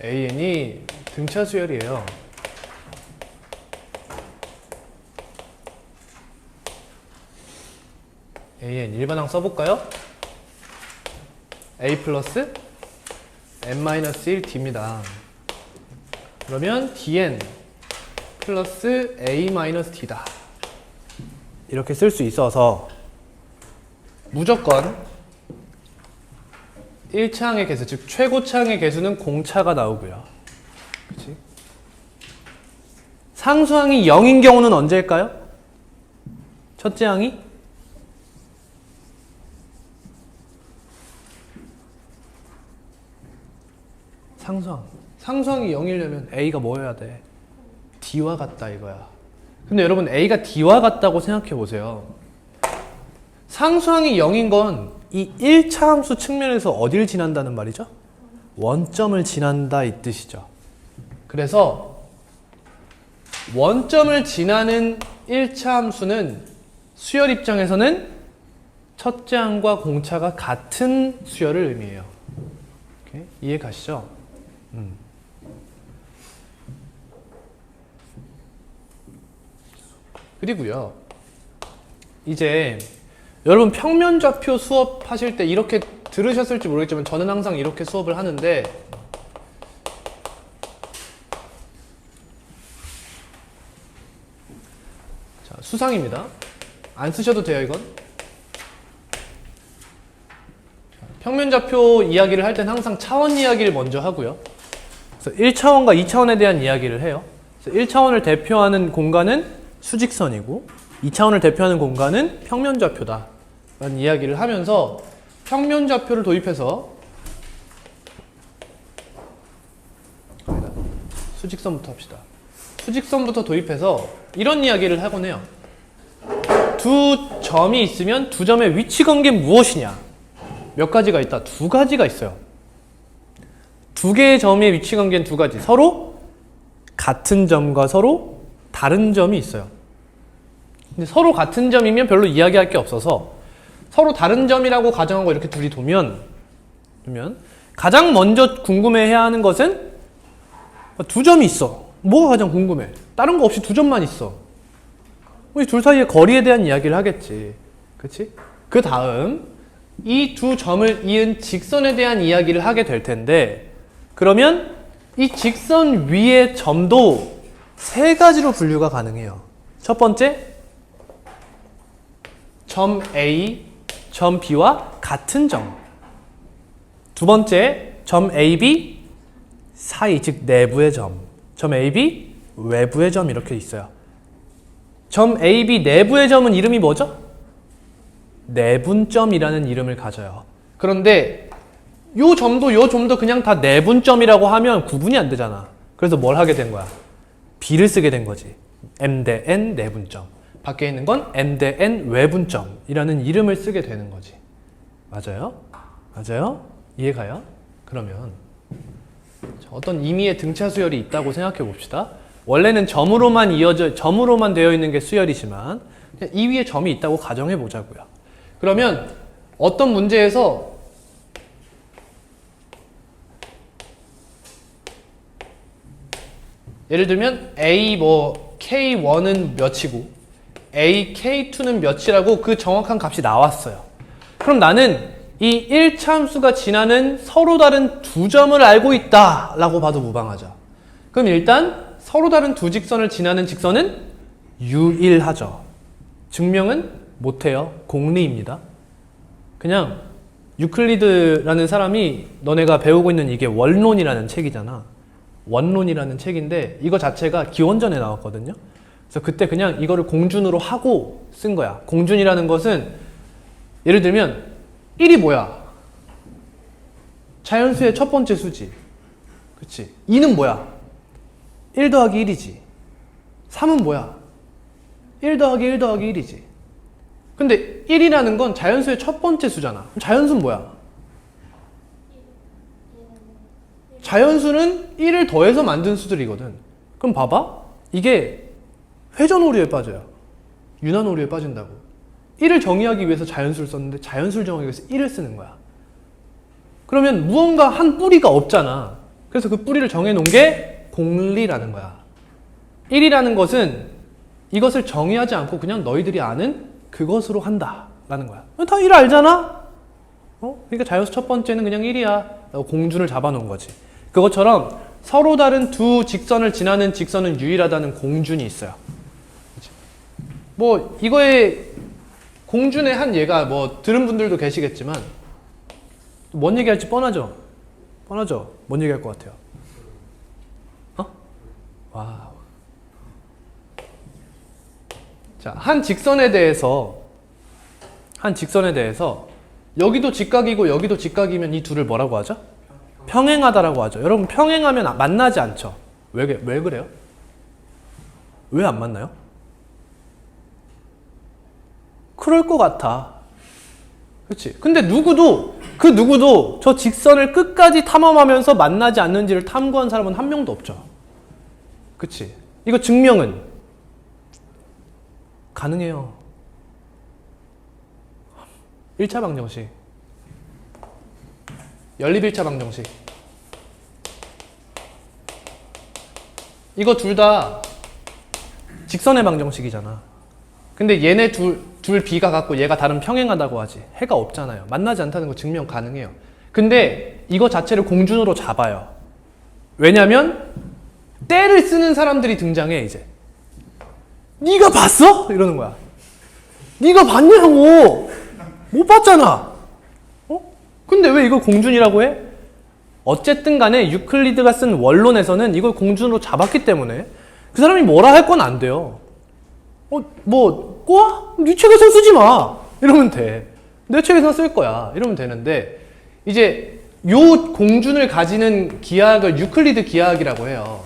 AN이 등차 수열이에요. AN 일반항 써볼까요? A 플러스 n-1d입니다. 그러면 dn 플러스 a-d다. 이렇게 쓸 수 있어서 무조건 1차항의 개수, 즉 최고차항의 개수는 공차가 나오고요. 그치? 상수항이 0인 경우는 언제일까요? 첫째 항이? 상수항이 0이려면 A가 뭐여야 돼? D와 같다 이거야. 근데 여러분 A가 D와 같다고 생각해 보세요. 상수항이 0인 건 이 1차 함수 측면에서 어딜 지난다는 말이죠? 원점을 지난다 이 뜻이죠. 그래서 원점을 지나는 1차 함수는 수열 입장에서는 첫째 항과 공차가 같은 수열을 의미해요. 오케이? 이해 가시죠? 그리고요, 이제 여러분 평면좌표 수업하실 때 이렇게 들으셨을지 모르겠지만 저는 항상 이렇게 수업을 하는데, 자, 수상입니다. 안 쓰셔도 돼요 이건. 평면좌표 이야기를 할 땐 항상 차원 이야기를 먼저 하고요. 그래서 1차원과 2차원에 대한 이야기를 해요. 그래서 1차원을 대표하는 공간은 수직선이고 2차원을 대표하는 공간은 평면좌표다 라는 이야기를 하면서 평면좌표를 도입해서 수직선부터 합시다. 수직선부터 도입해서 이런 이야기를 하곤 해요. 두 점이 있으면 두 점의 위치 관계는 무엇이냐? 몇 가지가 있다. 두 가지가 있어요. 두 개의 점의 위치 관계는 두 가지. 서로 같은 점과 서로 다른 점이 있어요. 근데 서로 같은 점이면 별로 이야기할 게 없어서 서로 다른 점이라고 가정하고 이렇게 둘이 두면 가장 먼저 궁금해해야 하는 것은 두 점이 있어. 뭐가 가장 궁금해? 다른 거 없이 두 점만 있어. 우리 둘 사이의 거리에 대한 이야기를 하겠지. 그치? 그 다음 이 두 점을 이은 직선에 대한 이야기를 하게 될 텐데, 그러면 이 직선 위의 점도 세 가지로 분류가 가능해요. 첫 번째, 점 A, 점 B와 같은 점. 두 번째, 점 AB 사이, 즉 내부의 점. 점 AB 외부의 점 이렇게 있어요. 점 AB 내부의 점은 이름이 뭐죠? 내분점이라는 이름을 가져요. 그런데 요 점도 그냥 다 내분점이라고 하면 구분이 안 되잖아. 그래서 뭘 하게 된 거야? B를 쓰게 된 거지. M 대 N 내분점. 밖에 있는 건 M 대 N 외분점이라는 이름을 쓰게 되는 거지. 맞아요? 맞아요? 이해가요? 그러면 어떤 임의의 등차 수열이 있다고 생각해 봅시다. 원래는 점으로만 되어 있는 게 수열이지만 이 위에 점이 있다고 가정해 보자고요. 그러면 어떤 문제에서 예를 들면 A K1은 몇이고 A K2는 몇이라고 그 정확한 값이 나왔어요. 그럼 나는 이 1차 함수가 지나는 서로 다른 두 점을 알고 있다 라고 봐도 무방하죠. 그럼 일단 서로 다른 두 직선을 지나는 직선은 유일하죠. 증명은 못해요. 공리입니다. 그냥 유클리드라는 사람이 너네가 배우고 있는 이게 원론이라는 책이잖아. 원론이라는 책인데 이거 자체가 기원전에 나왔거든요. 그래서 그때 그냥 이거를 공준으로 하고 쓴 거야. 공준이라는 것은 예를 들면 1이 뭐야? 자연수의 첫 번째 수지. 그치? 2는 뭐야? 1 더하기 1이지. 3은 뭐야? 1 더하기 1 더하기 1이지. 근데 1이라는 건 자연수의 첫 번째 수잖아. 그럼 자연수는 뭐야? 자연수는 1을 더해서 만든 수들이거든. 그럼 봐봐. 이게 회전 오류에 빠져요. 윤환 오류에 빠진다고. 1을 정의하기 위해서 자연수를 썼는데 자연수를 정의하기 위해서 1을 쓰는 거야. 그러면 무언가 한 뿌리가 없잖아. 그래서 그 뿌리를 정해놓은 게 공리라는 거야. 1이라는 것은 이것을 정의하지 않고 그냥 너희들이 아는 그것으로 한다 라는 거야. 다 1 알잖아? 그러니까 자연수 첫 번째는 그냥 1이야 라고 공준을 잡아놓은 거지. 그것처럼 서로 다른 두 직선을 지나는 직선은 유일하다는 공준이 있어요. 뭐 이거에 공준의 한 예가 뭐 들은 분들도 계시겠지만 뭔 얘기할지 뻔하죠? 뻔하죠? 뭔 얘기할 것 같아요? 와우. 자, 한 직선에 대해서 여기도 직각이고 여기도 직각이면 이 둘을 뭐라고 하죠? 평행하다라고 하죠. 여러분 평행하면 만나지 않죠? 왜 그래요? 왜 안 만나요? 그럴 것 같아. 그렇지? 근데 누구도 저 직선을 끝까지 탐험하면서 만나지 않는지를 탐구한 사람은 한 명도 없죠. 그렇지? 이거 증명은 가능해요. 1차 방정식, 연립 1차 방정식. 이거 둘 다 직선의 방정식이잖아. 근데 얘네 둘 B가 같고 얘가 다른 평행하다고 하지. 해가 없잖아요. 만나지 않다는 거 증명 가능해요. 근데 이거 자체를 공준으로 잡아요. 왜냐면 때를 쓰는 사람들이 등장해 이제. 네가 봤어? 이러는 거야. 네가 봤냐고. 못 봤잖아. 근데 왜 이걸 공준이라고 해? 어쨌든 간에 유클리드가 쓴 원론에서는 이걸 공준으로 잡았기 때문에 그 사람이 뭐라 할 건 안 돼요. 꼬아? 네 책에서 쓰지 마. 이러면 돼. 내 책에서 쓸 거야. 이러면 되는데 이제 요 공준을 가지는 기하학을 유클리드 기하학이라고 해요.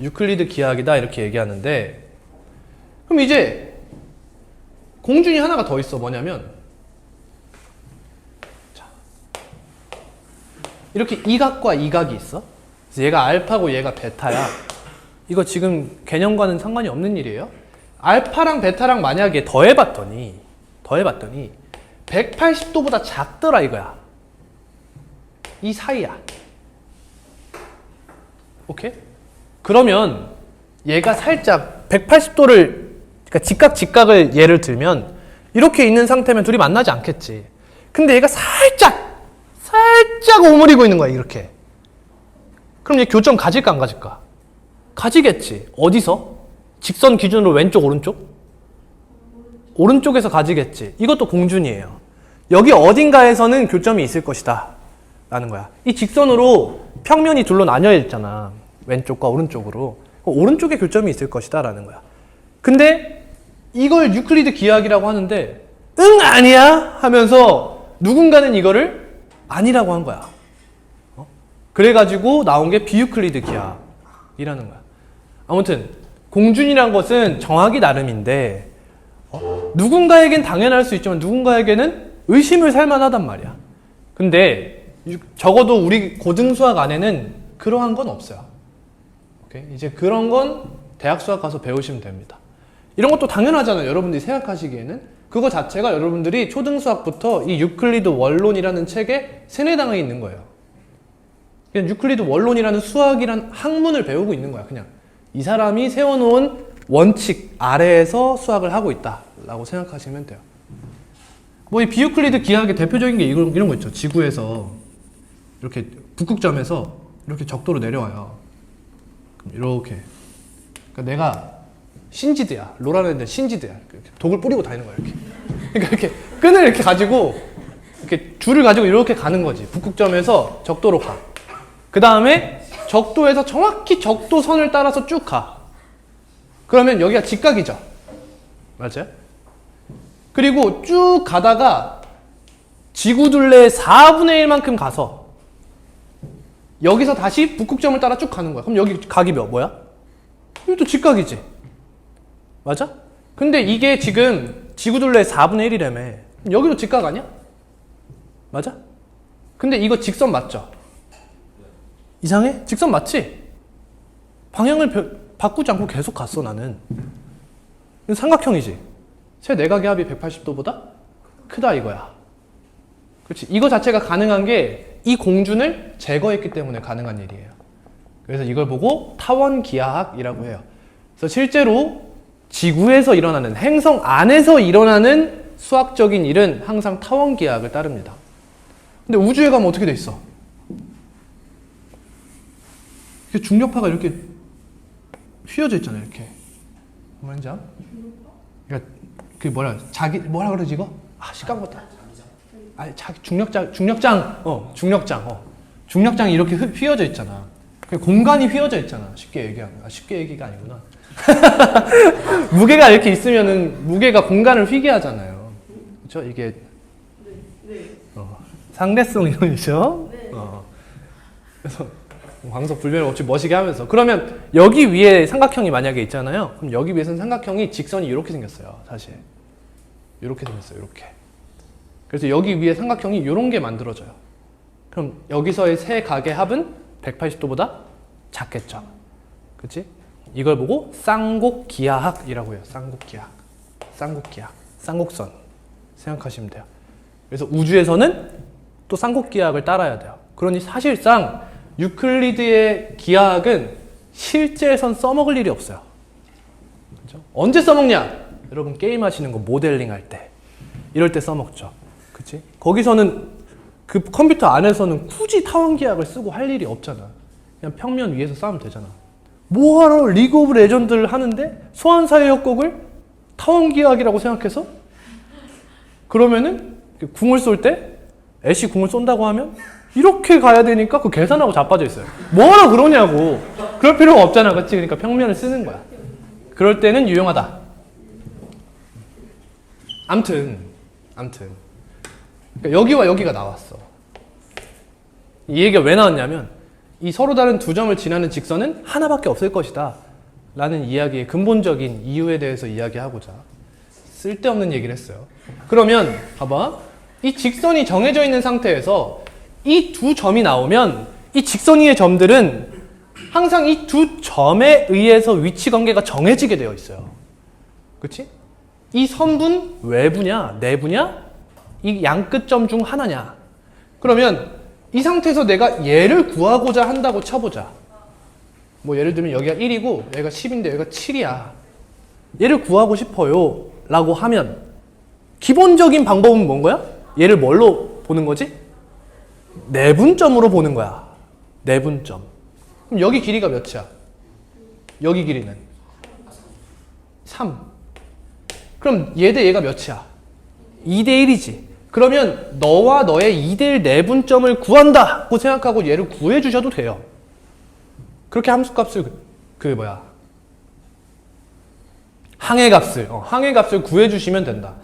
유클리드 기하학이다 이렇게 얘기하는데 그럼 이제 공준이 하나가 더 있어. 뭐냐면 자, 이렇게 이 각과 이 각이 있어. 그래서 얘가 알파고 얘가 베타야. 이거 지금 개념과는 상관이 없는 일이에요. 알파랑 베타랑 만약에 더해봤더니 180도보다 작더라 이거야. 이 사이야. 오케이? 그러면 얘가 살짝 180도를 그러니까 직각을 예를 들면 이렇게 있는 상태면 둘이 만나지 않겠지. 근데 얘가 살짝 오므리고 있는 거야 이렇게. 그럼 얘 교점 가질까 안 가질까? 가지겠지. 어디서? 직선 기준으로 왼쪽 오른쪽? 오른쪽에서 가지겠지. 이것도 공준이에요. 여기 어딘가에서는 교점이 있을 것이다 라는 거야. 이 직선으로 평면이 둘로 나뉘어 있잖아. 왼쪽과 오른쪽으로. 오른쪽에 교점이 있을 것이다 라는 거야. 근데 이걸 유클리드 기하학이라고 하는데 응 아니야 하면서 누군가는 이거를 아니라고 한 거야. 그래가지고 나온 게 비유클리드 기하학이라는 거야. 아무튼 공준이란 것은 정하기 나름인데 누군가에겐 당연할 수 있지만 누군가에게는 의심을 살 만하단 말이야. 근데 적어도 우리 고등수학 안에는 그러한 건 없어요. 오케이? 이제 그런 건 대학 수학 가서 배우시면 됩니다. 이런 것도 당연하잖아요. 여러분들이 생각하시기에는. 그거 자체가 여러분들이 초등수학부터 이 유클리드 원론이라는 책에 세뇌당해 있는 거예요. 그냥 유클리드 원론이라는 수학이란 학문을 배우고 있는 거야. 그냥 이 사람이 세워놓은 원칙 아래에서 수학을 하고 있다라고 생각하시면 돼요. 뭐 이 비유클리드 기하학의 대표적인 게 이런 거 있죠. 지구에서 이렇게 북극점에서 이렇게 적도로 내려와요. 이렇게. 그러니까 내가 신지드야. 로라는 신지드야. 독을 뿌리고 다니는 거야 이렇게. 그러니까 이렇게 끈을 이렇게 가지고 이렇게 줄을 가지고 이렇게 가는 거지. 북극점에서 적도로 가. 그 다음에 적도에서 정확히 적도선을 따라서 쭉 가. 그러면 여기가 직각이죠. 맞아요? 그리고 쭉 가다가 지구둘레의 4분의 1만큼 가서 여기서 다시 북극점을 따라 쭉 가는 거야. 그럼 여기 각이 뭐야? 이것도 직각이지. 맞아? 근데 이게 지금 지구둘레의 4분의 1이라며. 여기도 직각 아니야? 맞아? 근데 이거 직선 맞죠? 이상해? 직선 맞지? 방향을 바꾸지 않고 계속 갔어 나는. 삼각형이지. 새 내각의 합이 180도보다 크다 이거야. 그렇지. 이거 자체가 가능한 게 이 공준을 제거했기 때문에 가능한 일이에요. 그래서 이걸 보고 타원기하학이라고 해요. 그래서 실제로 지구에서 일어나는, 행성 안에서 일어나는 수학적인 일은 항상 타원기하학을 따릅니다. 근데 우주에 가면 어떻게 돼 있어? 중력파가 이렇게 휘어져 있잖아요. 이렇게. 뭔지 알아? 그러니까 그 뭐라 그러지 이거? 까먹었다. 아니 중력장이 이렇게 휘어져 있잖아. 공간이 휘어져 있잖아. 쉽게 얘기하면. 쉽게 얘기가 아니구나. 무게가 이렇게 있으면은 무게가 공간을 휘게 하잖아요. 그렇죠? 이게 상대성 이론이죠. 그래서 광석 불변 없이 멋있게 하면서 그러면 여기 위에 삼각형이 만약에 있잖아요. 그럼 여기 위에서는 삼각형이 직선이 이렇게 생겼어요. 사실 이렇게 생겼어요. 이렇게. 그래서 여기 위에 삼각형이 이런 게 만들어져요. 그럼 여기서의 세 각의 합은 180도보다 작겠죠. 그렇지? 이걸 보고 쌍곡기하학이라고 해요. 쌍곡기하학. 쌍곡선 생각하시면 돼요. 그래서 우주에서는 또 쌍곡기하학을 따라야 돼요. 그러니 사실상 유클리드의 기하학은 실제에선 써먹을 일이 없어요. 그렇죠? 언제 써먹냐? 여러분 게임 하시는 거 모델링 할 때 이럴 때 써먹죠. 그치? 거기서는 그 컴퓨터 안에서는 굳이 타원기하학을 쓰고 할 일이 없잖아. 그냥 평면 위에서 싸우면 되잖아. 뭐하러 리그 오브 레전드를 하는데 소환사의 협곡을 타원기하학이라고 생각해서? 그러면은 궁을 쏠 때 애쉬 궁을 쏜다고 하면 이렇게 가야 되니까 그 계산하고 자빠져 있어요. 뭐하러 그러냐고. 그럴 필요가 없잖아. 그치? 그러니까 평면을 쓰는 거야. 그럴 때는 유용하다. 암튼 그러니까 여기와 여기가 나왔어. 이 얘기가 왜 나왔냐면 이 서로 다른 두 점을 지나는 직선은 하나밖에 없을 것이다 라는 이야기의 근본적인 이유에 대해서 이야기하고자 쓸데없는 얘기를 했어요. 그러면 봐봐. 이 직선이 정해져 있는 상태에서 이 두 점이 나오면 이 직선 위의 점들은 항상 이 두 점에 의해서 위치 관계가 정해지게 되어 있어요. 그치? 이 선분 외부냐 내부냐? 이 양끝점 중 하나냐? 그러면 이 상태에서 내가 얘를 구하고자 한다고 쳐보자. 뭐 예를 들면 여기가 1이고 여기가 10인데 여기가 7이야. 얘를 구하고 싶어요 라고 하면 기본적인 방법은 뭔 거야? 얘를 뭘로 보는 거지? 내분점으로 보는 거야. 내분점. 그럼 여기 길이가 몇이야? 여기 길이는 3. 그럼 얘 대 얘가 몇이야? 2대 1이지. 그러면 너와 너의 2대1 내분점을 구한다고 생각하고 얘를 구해주셔도 돼요. 그렇게 함수값을 항해값을 구해주시면 된다.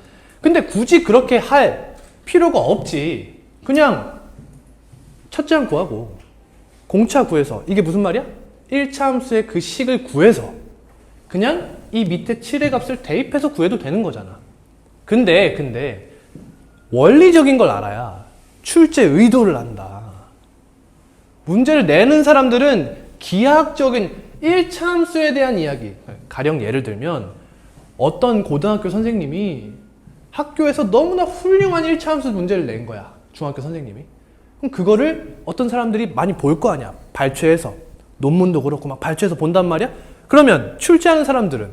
근데 굳이 그렇게 할 필요가 없지. 그냥 첫째 항 구하고 공차 구해서 이게 무슨 말이야? 1차 함수의 그 식을 구해서 그냥 이 밑에 7의 값을 대입해서 구해도 되는 거잖아. 근데 원리적인 걸 알아야 출제 의도를 안다. 문제를 내는 사람들은 기하학적인 1차 함수에 대한 이야기, 가령 예를 들면 어떤 고등학교 선생님이 학교에서 너무나 훌륭한 1차 함수 문제를 낸 거야. 중학교 선생님이. 그럼 그거를 어떤 사람들이 많이 볼 거 아니야. 발췌해서. 논문도 그렇고 막 발췌해서 본단 말이야. 그러면 출제하는 사람들은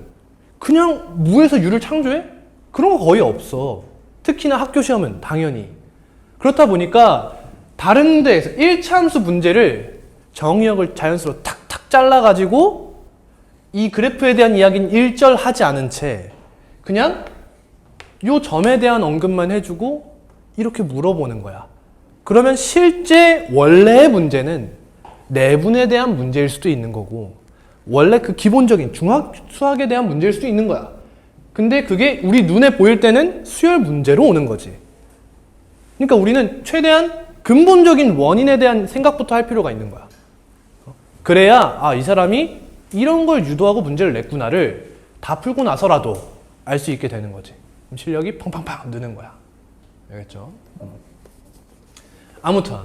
그냥 무에서 유를 창조해? 그런 거 거의 없어. 특히나 학교 시험은 당연히. 그렇다 보니까 다른 데에서 1차 함수 문제를 정의역을 자연수로 탁탁 잘라가지고 이 그래프에 대한 이야기는 일절하지 않은 채 그냥 요 점에 대한 언급만 해주고 이렇게 물어보는 거야. 그러면 실제 원래의 문제는 내분에 대한 문제일 수도 있는 거고 원래 그 기본적인 중학 수학에 대한 문제일 수도 있는 거야. 근데 그게 우리 눈에 보일 때는 수열 문제로 오는 거지. 그러니까 우리는 최대한 근본적인 원인에 대한 생각부터 할 필요가 있는 거야. 그래야 이 사람이 이런 걸 유도하고 문제를 냈구나를 다 풀고 나서라도 알 수 있게 되는 거지. 그럼 실력이 팡팡팡 느는 거야. 알겠죠? 아무튼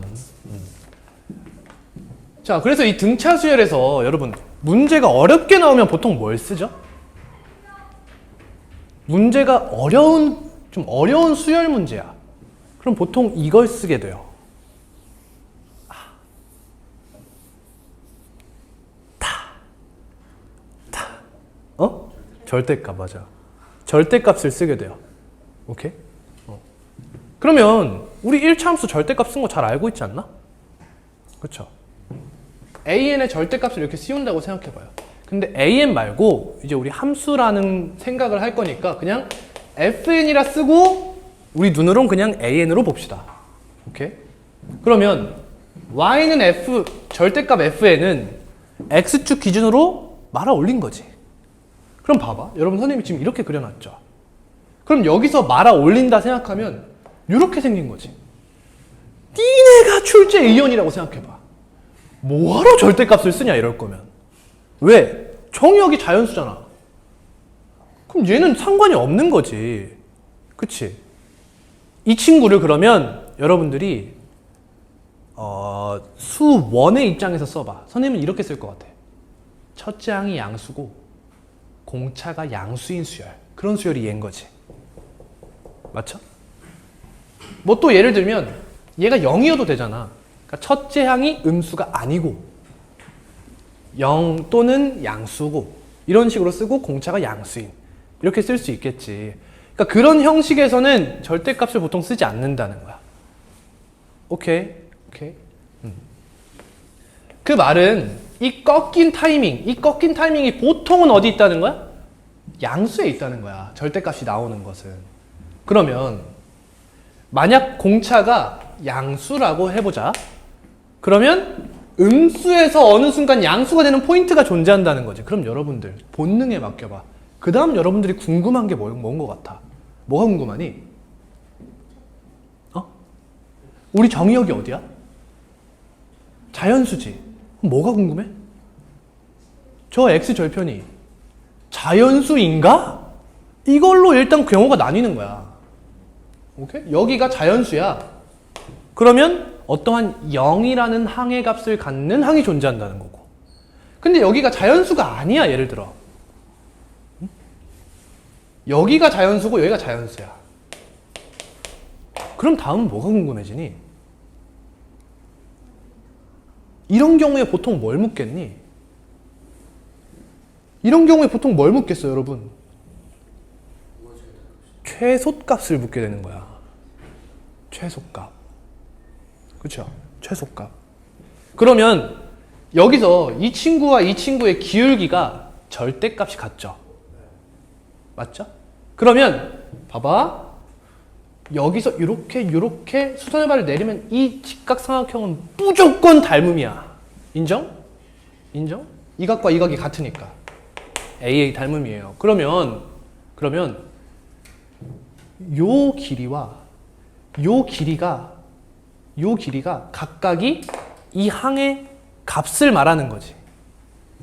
자, 그래서 이 등차 수열에서 여러분 문제가 어렵게 나오면 보통 뭘 쓰죠? 문제가 좀 어려운 수열 문제야. 그럼 보통 이걸 쓰게 돼요. 절대값, 맞아. 절대값을 쓰게 돼요. 오케이? 그러면 우리 1차 함수 절대값 쓴 거 잘 알고 있지 않나? 그쵸? AN의 절대값을 이렇게 씌운다고 생각해봐요. 근데 AN 말고 이제 우리 함수라는 생각을 할 거니까 그냥 FN이라 쓰고 우리 눈으로는 그냥 AN으로 봅시다. 오케이? 그러면 Y는 절대값 FN은 X축 기준으로 말아 올린 거지. 그럼 봐봐. 여러분 선생님이 지금 이렇게 그려놨죠. 그럼 여기서 말아 올린다 생각하면 이렇게 생긴 거지. 니네가 출제 의원이라고 생각해봐. 뭐하러 절대값을 쓰냐 이럴 거면. 왜? 정의역이 자연수잖아. 그럼 얘는 상관이 없는 거지. 그치? 이 친구를 그러면 여러분들이 수원의 입장에서 써봐. 선생님은 이렇게 쓸 것 같아. 첫째 항이 양수고 공차가 양수인 수열. 그런 수열이 얘인 거지. 맞죠? 뭐 또 예를 들면 얘가 0이어도 되잖아. 그러니까 첫째 항이 음수가 아니고 0 또는 양수고 이런 식으로 쓰고 공차가 양수인. 이렇게 쓸 수 있겠지. 그러니까 그런 형식에서는 절대값을 보통 쓰지 않는다는 거야. 오케이. 그 말은 이 꺾인 타이밍이 보통은 어디 있다는 거야? 양수에 있다는 거야. 절대값이 나오는 것은. 그러면 만약 공차가 양수라고 해보자. 그러면 음수에서 어느 순간 양수가 되는 포인트가 존재한다는 거지. 그럼 여러분들 본능에 맡겨봐. 그 다음 여러분들이 궁금한 게 뭔 것 같아? 뭐가 궁금하니? 우리 정의역이 어디야? 자연수지. 그럼 뭐가 궁금해? 저 X절편이 자연수인가? 이걸로 일단 경우가 나뉘는 거야. 오케이? 여기가 자연수야. 그러면 어떠한 0이라는 항의 값을 갖는 항이 존재한다는 거고. 근데 여기가 자연수가 아니야, 예를 들어. 여기가 자연수고 여기가 자연수야. 그럼 다음은 뭐가 궁금해지니? 이런 경우에 보통 뭘 묻겠니? 이런 경우에 보통 뭘 묻겠어, 여러분? 최소값을 묻게 되는 거야. 최소값. 그쵸? 최소값. 그러면 여기서 이 친구와 이 친구의 기울기가 절대값이 같죠? 맞죠? 그러면 봐봐. 여기서 이렇게 수선의 발을 내리면 이 직각삼각형은 무조건 닮음이야. 인정? 인정? 이 각과 이 각이 같으니까. AA 닮음이에요. 그러면 요 길이와 요 길이가 각각이 이 항의 값을 말하는 거지.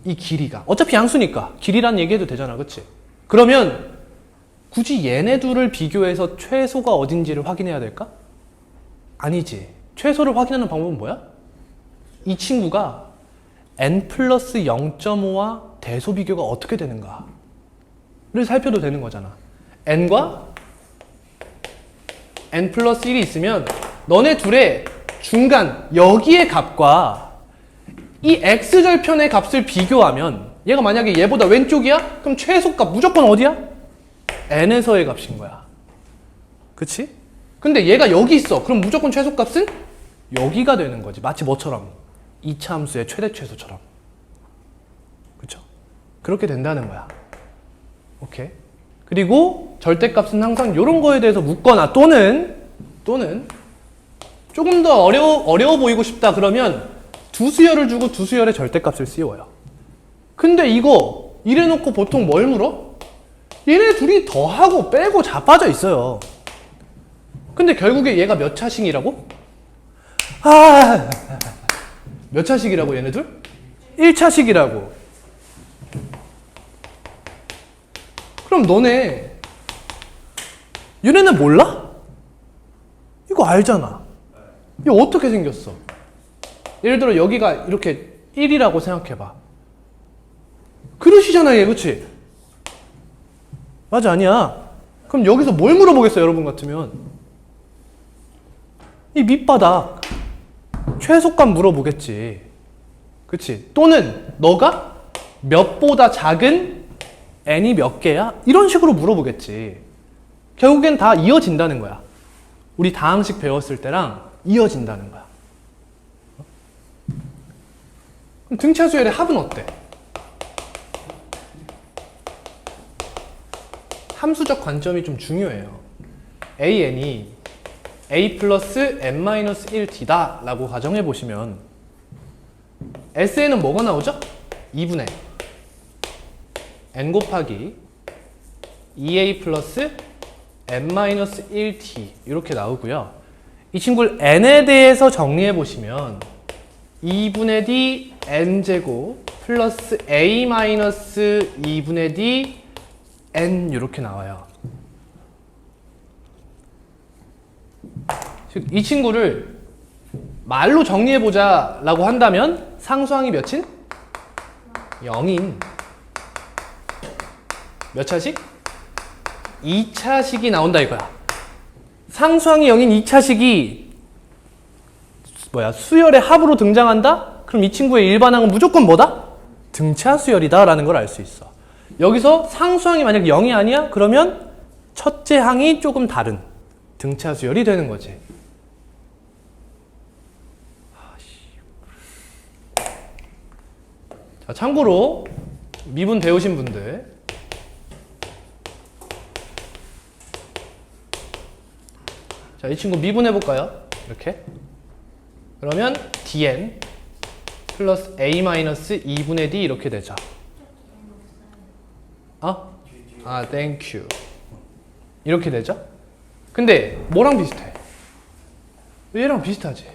이 길이가. 어차피 양수니까 길이라는 얘기해도 되잖아. 그치? 그러면 굳이 얘네 둘을 비교해서 최소가 어딘지를 확인해야 될까? 아니지. 최소를 확인하는 방법은 뭐야? 이 친구가 n 플러스 0.5와 대소 비교가 어떻게 되는가를 살펴도 되는 거잖아. n과 n 플러스 1이 있으면 너네 둘의 중간 여기의 값과 이 x절편의 값을 비교하면 얘가 만약에 얘보다 왼쪽이야? 그럼 최소값 무조건 어디야? n에서의 값인 거야. 그치? 근데 얘가 여기 있어. 그럼 무조건 최소값은 여기가 되는 거지. 마치 뭐처럼? 2차 함수의 최대 최소처럼. 그쵸? 그렇게 된다는 거야. 오케이? 그리고 절대값은 항상 이런 거에 대해서 묻거나 또는 조금 더 어려워 보이고 싶다 그러면 두 수열을 주고 두 수열의 절대값을 씌워요. 근데 이거 이래놓고 보통 뭘 물어? 얘네 둘이 더하고 빼고 자빠져 있어요. 근데 결국에 얘가 몇 차식이라고? 몇 차식이라고 얘네 둘? 1차식이라고. 그럼 얘네는 몰라? 이거 알잖아. 이거 어떻게 생겼어? 예를 들어 여기가 이렇게 1이라고 생각해봐. 그릇이잖아 얘, 그치? 맞아, 아니야? 그럼 여기서 뭘 물어보겠어요, 여러분 같으면? 이 밑바닥 최소값 물어보겠지. 그치? 또는 너가 몇보다 작은 n이 몇 개야? 이런 식으로 물어보겠지. 결국엔 다 이어진다는 거야. 우리 다항식 배웠을 때랑 이어진다는 거야. 그럼 등차 수열의 합은 어때? 함수적 관점이 좀 중요해요. an이 a 플러스 n-1t다 라고 가정해 보시면 SN은 뭐가 나오죠? 2분의 n 곱하기 2a 플러스 n-1t 이렇게 나오고요. 이 친구를 n에 대해서 정리해 보시면 2분의 d n제곱 플러스 a 마이너스 2분의 d n 이렇게 나와요. 즉 이 친구를 말로 정리해 보자 라고 한다면 상수항이 몇인? 0인 몇 차식? 2차식이 나온다 이거야. 상수항이 0인 2차식이 수열의 합으로 등장한다? 그럼 이 친구의 일반항은 무조건 뭐다? 등차 수열이다 라는 걸 알 수 있어. 여기서 상수항이 만약 0이 아니야? 그러면 첫째 항이 조금 다른 등차 수열이 되는 거지. 자, 참고로 미분 배우신 분들 자, 이 친구 미분해 볼까요? 이렇게 그러면 dn 플러스 a-2분의 d 이렇게 되죠. 땡큐 이렇게 되죠. 근데 뭐랑 비슷해? 얘랑 비슷하지.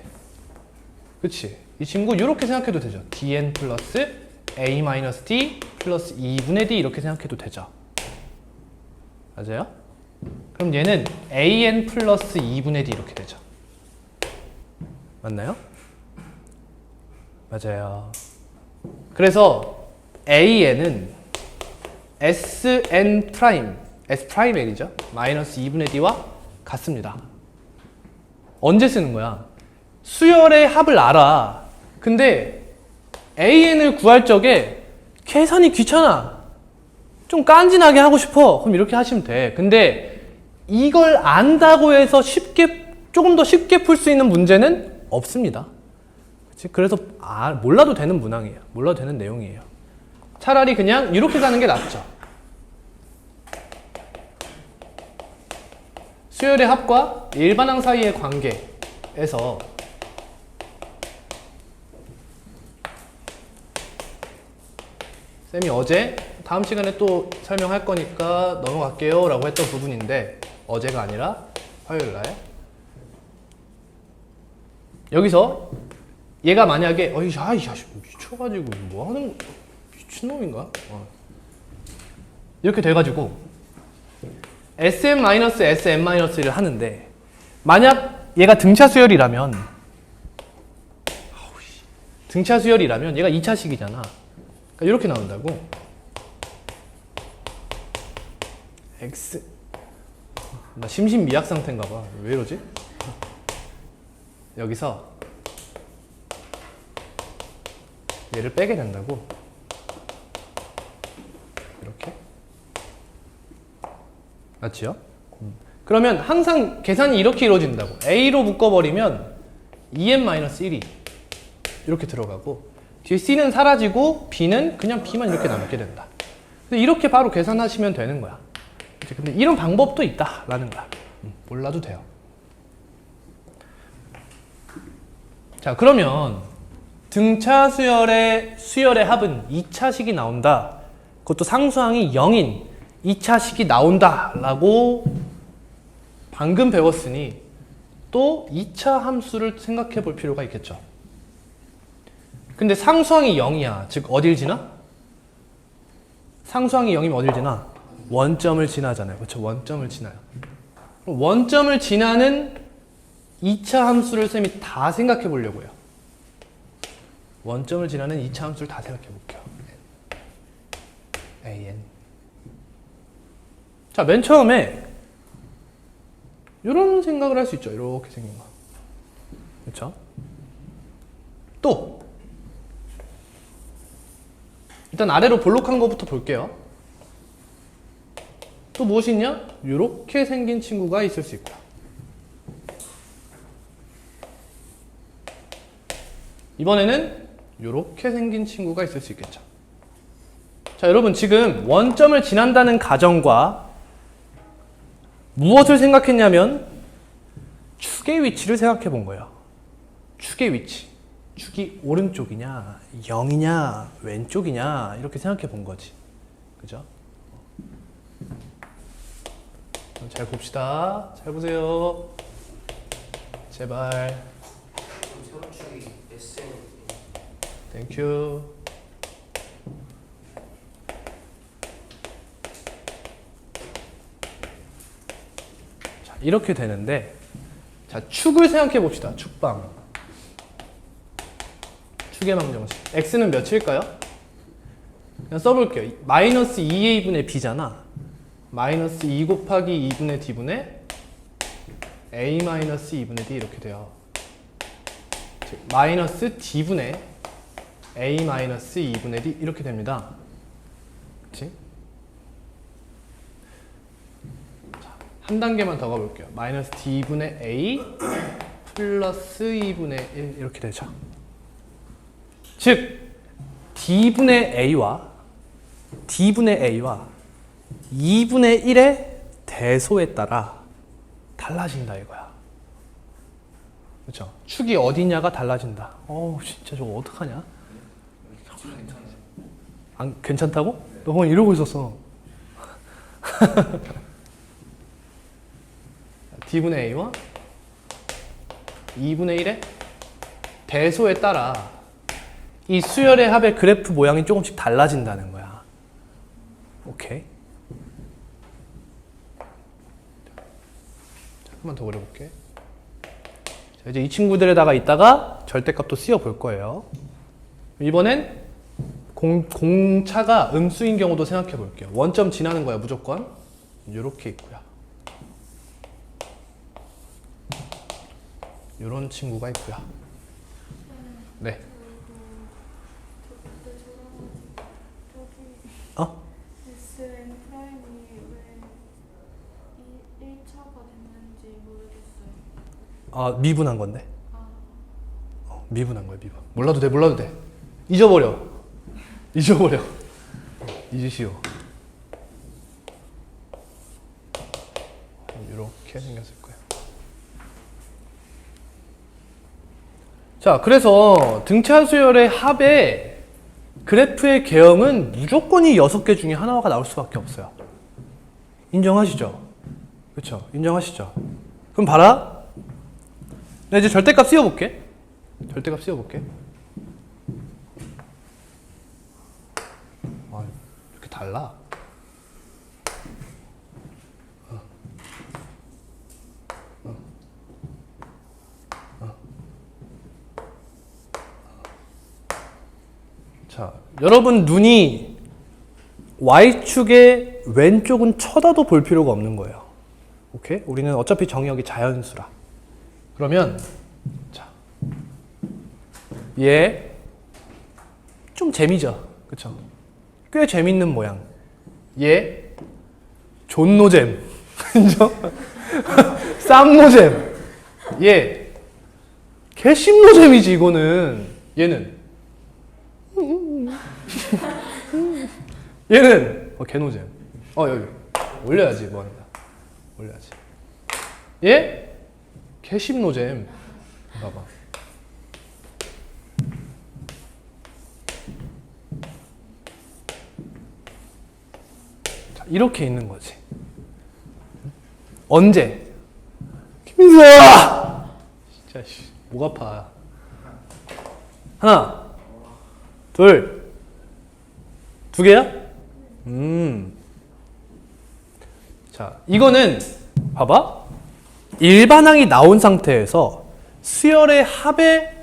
그치? 이 친구 이렇게 생각해도 되죠. dn 플러스 a-d 플러스 2분의 d 이렇게 생각해도 되죠. 맞아요? 그럼 얘는 an 플러스 2분의 d 이렇게 되죠. 맞나요? 맞아요. 그래서 an은 sn 프라임, s 프라임n이죠. 마이너스 2분의 d와 같습니다. 언제 쓰는 거야? 수열의 합을 알아. 근데 an을 구할 적에 계산이 귀찮아. 좀 깐진하게 하고 싶어. 그럼 이렇게 하시면 돼. 근데 이걸 안다고 해서 조금 더 쉽게 풀 수 있는 문제는 없습니다. 그치? 그래서 몰라도 되는 문항이에요. 몰라도 되는 내용이에요. 차라리 그냥 이렇게 가는 게 낫죠. 수열의 합과 일반항 사이의 관계에서 쌤이 어제 다음 시간에 또 설명할 거니까 넘어갈게요 라고 했던 부분인데 어제가 아니라 화요일날 여기서 얘가 만약에 미쳐가지고 뭐하는 미친놈인가? 이렇게 돼가지고 SM-SM-를 하는데 만약 얘가 등차 수열이라면 얘가 2차식이잖아. 그러니까 이렇게 나온다고. X 나 심신미약 상태인가 봐. 왜 이러지? 여기서 얘를 빼게 된다고. 이렇게 맞지요? 그러면 항상 계산이 이렇게 이루어진다고. A로 묶어버리면 2n-1이 이렇게 들어가고 뒤에 C는 사라지고 B는 그냥 B만 이렇게 남게 된다. 이렇게 바로 계산하시면 되는 거야. 근데 이런 방법도 있다라는 거야. 몰라도 돼요. 자, 그러면 등차 수열의 합은 2차식이 나온다. 그것도 상수항이 0인 2차식이 나온다 라고 방금 배웠으니 또 2차 함수를 생각해 볼 필요가 있겠죠. 근데 상수항이 0이야. 즉 어딜 지나? 상수항이 0이면 어딜 지나? 원점을 지나잖아요. 그렇죠? 원점을 지나요. 원점을 지나는 2차 함수를 쌤이 다 생각해 보려고요. 원점을 지나는 2차 함수를 다 생각해 볼게요. an. 자, 맨 처음에 이런 생각을 할 수 있죠. 이렇게 생긴 거. 그쵸? 또 일단 아래로 볼록한 거부터 볼게요. 또 무엇이 있냐? 이렇게 생긴 친구가 있을 수 있고요. 이번에는 이렇게 생긴 친구가 있을 수 있겠죠. 자, 여러분 지금 원점을 지난다는 가정과 무엇을 생각했냐면 축의 위치를 생각해 본 거예요. 축의 위치. 축이 오른쪽이냐, 0이냐, 왼쪽이냐 이렇게 생각해 본 거지. 그죠? 잘 봅시다. 잘 보세요. 제발. 세로축이 SN. 땡큐. 자, 이렇게 되는데 자, 축을 생각해 봅시다. 축방. 축의 방정식. x는 몇일까요? 그냥 써볼게요. 마이너스 2a분의 b잖아. 마이너스 2 곱하기 2분의 d분의 a 마이너스 2분의 d 이렇게 돼요. 즉 마이너스 d분의 a 마이너스 2분의 d 이렇게 됩니다. 그치? 자, 한 단계만 더 가볼게요. 마이너스 d분의 a 플러스 2분의 1 이렇게 되죠. 즉 d분의 a와 2분의 1의 대소에 따라 달라진다 이거야. 그렇죠? 축이 어디냐가 달라진다. 진짜 저거 어떡하냐? 안 괜찮다고? 너 그냥 이러고 있었어. d분의 a와 2분의 1의 대소에 따라 이 수열의 합의 그래프 모양이 조금씩 달라진다는 거야. 오케이. 한번 더 그려볼게. 자, 이제 이 친구들에다가 이따가 절대값도 씌워 볼 거예요. 이번엔 공차가 음수인 경우도 생각해 볼게요. 원점 지나는 거야 무조건. 이렇게 있고요. 이런 친구가 있고요. 네. SN 프라임이 왜 1차가 됐는지 모르겠어요. 미분한 건데. 미분한 거야, 미분. 몰라도 돼. 잊어버려. 잊으시오. 이렇게 생겼을 거예요. 자, 그래서 등차 수열의 합의 그래프의 개형은 무조건 이 6개 중에 하나가 나올 수밖에 없어요. 인정하시죠? 그렇죠? 인정하시죠? 그럼 봐라. 내가 이제 절대값 씌워볼게. 이렇게 달라. 자, 여러분 눈이 Y축의 왼쪽은 쳐다도 볼 필요가 없는 거예요. 오케이? 우리는 어차피 정의역이 자연수라. 그러면 자, 얘 좀 재미죠? 그쵸? 꽤 재밌는 모양. 얘 존노잼. 인정? 쌈노잼. 얘 개심노잼이지 이거는. 얘는 개노잼. 여기 올려야지 뭐한다. 올려야지. 얘 개심노잼. 봐봐. 자, 이렇게 있는 거지. 언제? 김민수야! 진짜 목 아파. 하나, 둘, 2개야? 자, 이거는 봐봐. 일반항이 나온 상태에서 수열의 합의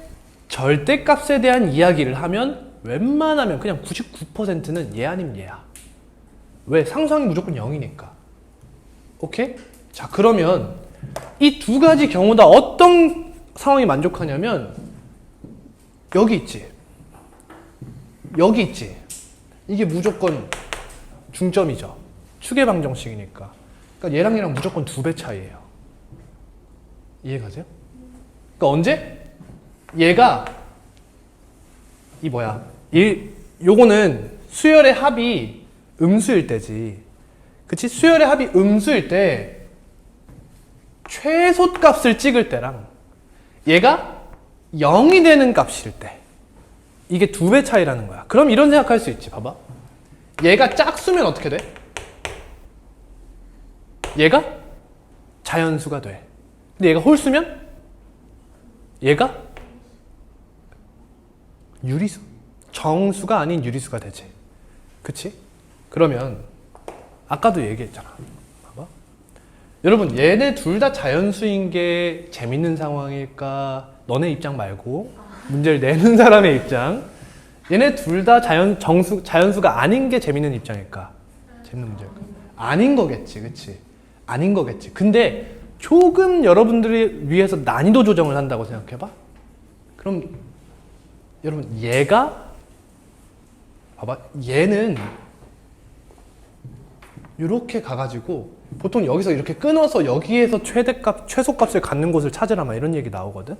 절대값에 대한 이야기를 하면 웬만하면 그냥 99%는 얘 아니면 얘야. 왜? 상수항이 무조건 0이니까. 오케이? 자, 그러면 이 두 가지 경우 다 어떤 상황이 만족하냐면 여기 있지. 여기 있지. 이게 무조건 중점이죠. 추계 방정식이니까. 그러니까 얘랑 얘랑 무조건 2배 차이예요. 이해가세요? 그러니까 언제? 얘가 요거는 수열의 합이 음수일 때지. 그치? 수열의 합이 음수일 때 최소값을 찍을 때랑 얘가 0이 되는 값일 때 이게 2배 차이라는 거야. 그럼 이런 생각할 수 있지. 봐봐. 얘가 짝수면 어떻게 돼? 얘가 자연수가 돼. 근데 얘가 홀수면 얘가 유리수. 정수가 아닌 유리수가 되지. 그치? 그러면 아까도 얘기했잖아. 봐봐. 여러분 얘네 둘 다 자연수인 게 재밌는 상황일까? 너네 입장 말고 문제를 내는 사람의 입장. 얘네 둘 다 자연수가 아닌 게 재밌는 입장일까? 재밌는 문제일까? 아닌 거겠지. 그치? 아닌 거겠지. 근데 조금 여러분들을 위해서 난이도 조정을 한다고 생각해봐. 그럼 여러분 얘가 봐봐. 얘는 이렇게 가가지고 보통 여기서 이렇게 끊어서 여기에서 최소값을 갖는 곳을 찾으라 막 이런 얘기 나오거든.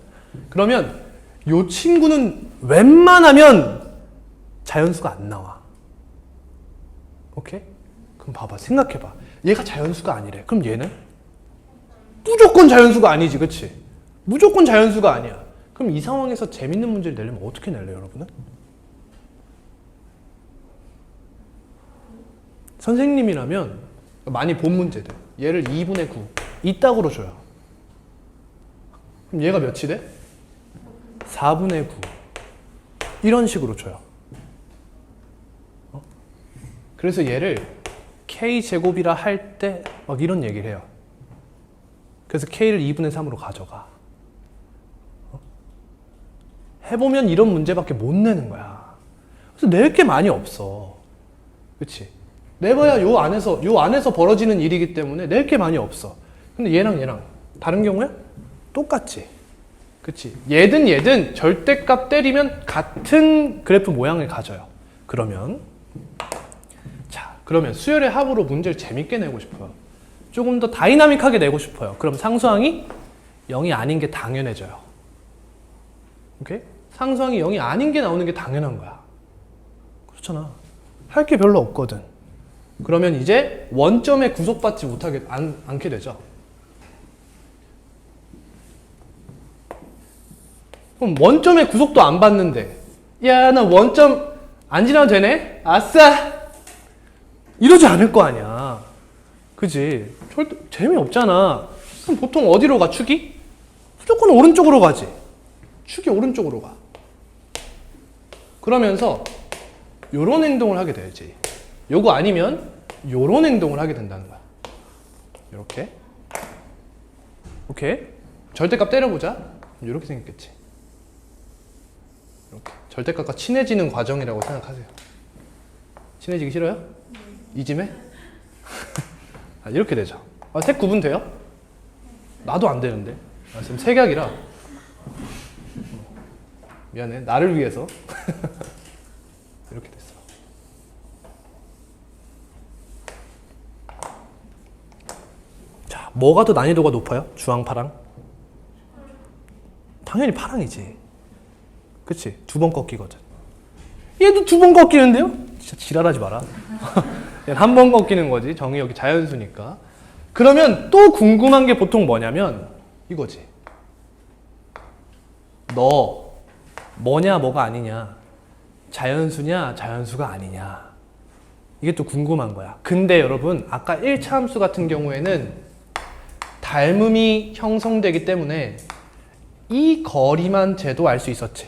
그러면 이 친구는 웬만하면 자연수가 안 나와. 오케이? 그럼 봐봐. 생각해봐. 얘가 자연수가 아니래. 그럼 얘는? 무조건 자연수가 아니지. 그치? 무조건 자연수가 아니야. 그럼 이 상황에서 재밌는 문제를 내려면 어떻게 낼래요, 여러분은? 선생님이라면 많이 본 문제들. 얘를 2분의 9 이따구로 줘요. 그럼 얘가 몇이 돼? 4분의 9 이런 식으로 줘요. 그래서 얘를 K제곱이라 할 때 막 이런 얘기를 해요. 그래서 K를 2분의 3으로 가져가. 해보면 이런 문제밖에 못 내는 거야. 그래서 낼 게 많이 없어. 그치? 내봐야 요 안에서 벌어지는 일이기 때문에 낼 게 많이 없어. 근데 얘랑 다른 경우에 똑같지. 그치? 얘든 절대값 때리면 같은 그래프 모양을 가져요. 그러면 수열의 합으로 문제를 재밌게 내고 싶어요. 조금 더 다이나믹하게 내고 싶어요. 그럼 상수항이 0이 아닌 게 당연해져요. 오케이? 상수항이 0이 아닌 게 나오는 게 당연한 거야. 그렇잖아. 할 게 별로 없거든. 그러면 이제 원점에 구속받지 못하게 않게 되죠. 그럼 원점에 구속도 안 받는데 야, 나 원점 안 지나도 되네? 아싸! 이러지 않을 거 아니야. 그지? 절대 재미없잖아. 그럼 보통 어디로 가, 축이? 무조건 오른쪽으로 가지. 축이 오른쪽으로 가. 그러면서 요런 행동을 하게 되지. 요거 아니면 요런 행동을 하게 된다는 거야. 요렇게. 오케이? 절대값 때려보자. 요렇게 생겼겠지. 이렇게. 절대값과 친해지는 과정이라고 생각하세요. 친해지기 싫어요? 이짐에? 이렇게 되죠. 색 구분 돼요? 나도 안 되는데. 지금 색약이라. 미안해. 나를 위해서. 이렇게 됐어. 자, 뭐가 더 난이도가 높아요? 주황, 파랑? 당연히 파랑이지. 그치? 2번 꺾이거든. 얘도 2번 꺾이는데요? 진짜 지랄하지 마라. 한 번 꺾이는 거지. 정의 여기 자연수니까. 그러면 또 궁금한 게 보통 뭐냐면 이거지. 너 뭐냐 뭐가 아니냐. 자연수냐 자연수가 아니냐. 이게 또 궁금한 거야. 근데 여러분 아까 1차 함수 같은 경우에는 닮음이 형성되기 때문에 이 거리만 재도 알 수 있었지.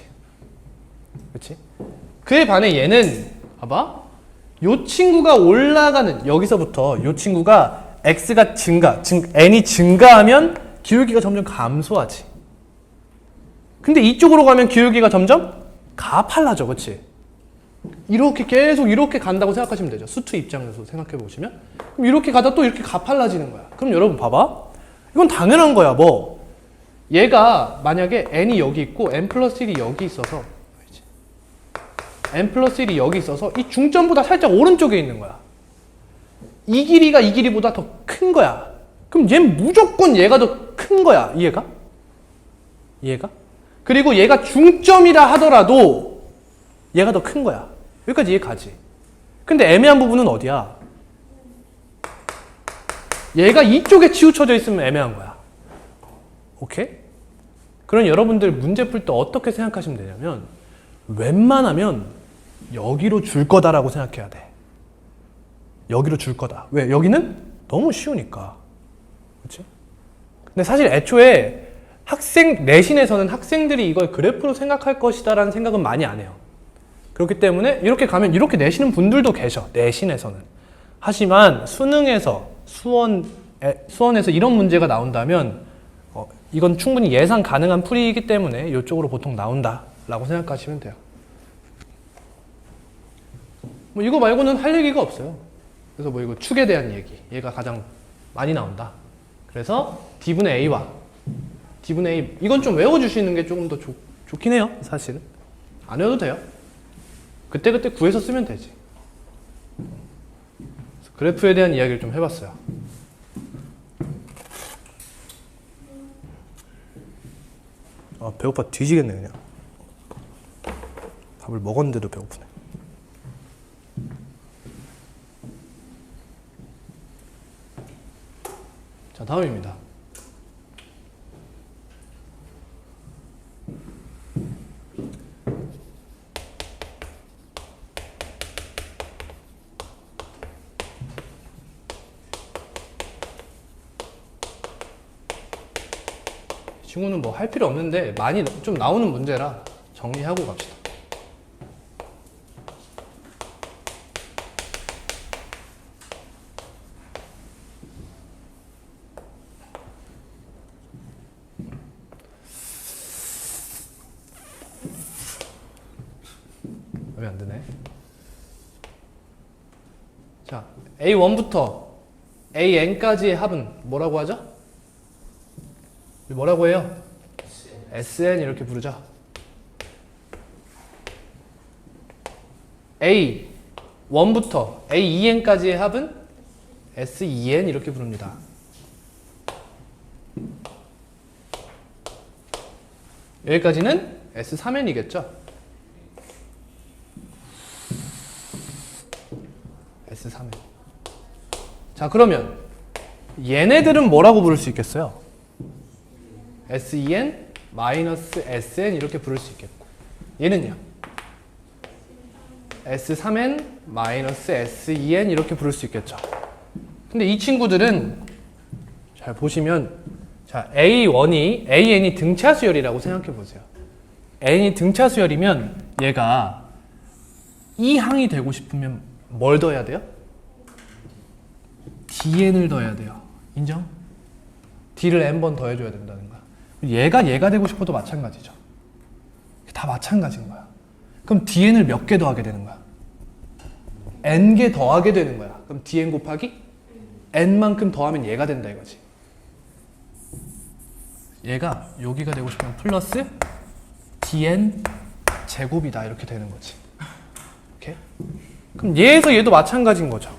그치? 그에 반해 얘는 봐봐. 요 친구가 올라가는 여기서부터 요 친구가 x가 n이 증가하면 기울기가 점점 감소하지. 근데 이쪽으로 가면 기울기가 점점 가팔라져. 그치? 이렇게 계속 이렇게 간다고 생각하시면 되죠. 수트 입장에서 생각해 보시면. 그럼 이렇게 가다 또 이렇게 가팔라지는 거야. 그럼 여러분 봐봐. 이건 당연한 거야. 뭐 얘가 만약에 n이 여기 있고 n 플러스 1이 여기 있어서 n 플러스 1이 여기 있어서 이 중점보다 살짝 오른쪽에 있는 거야. 이 길이가 이 길이보다 더 큰 거야. 그럼 얘는 무조건 얘가 더 큰 거야. 이해가? 이해가? 그리고 얘가 중점이라 하더라도 얘가 더 큰 거야. 여기까지 이해 가지. 근데 애매한 부분은 어디야? 얘가 이쪽에 치우쳐져 있으면 애매한 거야. 오케이? 그럼 여러분들 문제 풀 때 어떻게 생각하시면 되냐면 웬만하면 여기로 줄 거다라고 생각해야 돼. 여기로 줄 거다. 왜? 여기는 너무 쉬우니까. 그렇지? 근데 사실 애초에 내신에서는 학생들이 이걸 그래프로 생각할 것이다라는 생각은 많이 안 해요. 그렇기 때문에 이렇게 가면 이렇게 내시는 분들도 계셔. 내신에서는. 하지만 수능에서 수원에서 이런 문제가 나온다면 이건 충분히 예상 가능한 풀이이기 때문에 이쪽으로 보통 나온다라고 생각하시면 돼요. 뭐 이거 말고는 할 얘기가 없어요. 그래서 뭐 이거 축에 대한 얘기, 얘가 가장 많이 나온다. 그래서 D분의 A와 D분의 A, 이건 좀 외워주시는 게 조금 더 좋긴 해요. 사실은 안 외워도 돼요. 그때그때 구해서 쓰면 되지. 그래프에 대한 이야기를 좀 해봤어요. 아, 배고파 뒤지겠네 그냥. 밥을 먹었는데도 배고프네. 자, 다음입니다. 이 친구는 뭐 할 필요 없는데 많이 좀 나오는 문제라 정리하고 갑시다. 왜 안 되네? 자, A1부터 AN까지의 합은 뭐라고 하죠? 뭐라고 해요? SN 이렇게 부르자. A1부터 A2N까지의 합은 SEN 이렇게 부릅니다. 여기까지는 S3N이겠죠? S3N. 자, 그러면 얘네들은 뭐라고 부를 수 있겠어요? SEN 마이너스 SN 이렇게 부를 수 있겠고, 얘는요? S3N 마이너스 SEN 이렇게 부를 수 있겠죠. 근데 이 친구들은 잘 보시면, 자, AN이 등차 수열이라고 생각해 보세요. n이 등차 수열이면 얘가 이 항이 되고 싶으면 뭘 더해야 돼요? dn을 더해야 돼요. 인정? d를 n번 더해줘야 된다는 거야. 얘가 되고 싶어도 마찬가지죠. 다 마찬가지인 거야. 그럼 dn을 몇 개 더하게 되는 거야? n개 더하게 되는 거야. 그럼 dn 곱하기 n만큼 더하면 얘가 된다 이거지. 얘가 여기가 되고 싶으면 플러스 dn 제곱이다 이렇게 되는 거지. 오케이? 그럼 얘에서 얘도 마찬가지인 거죠.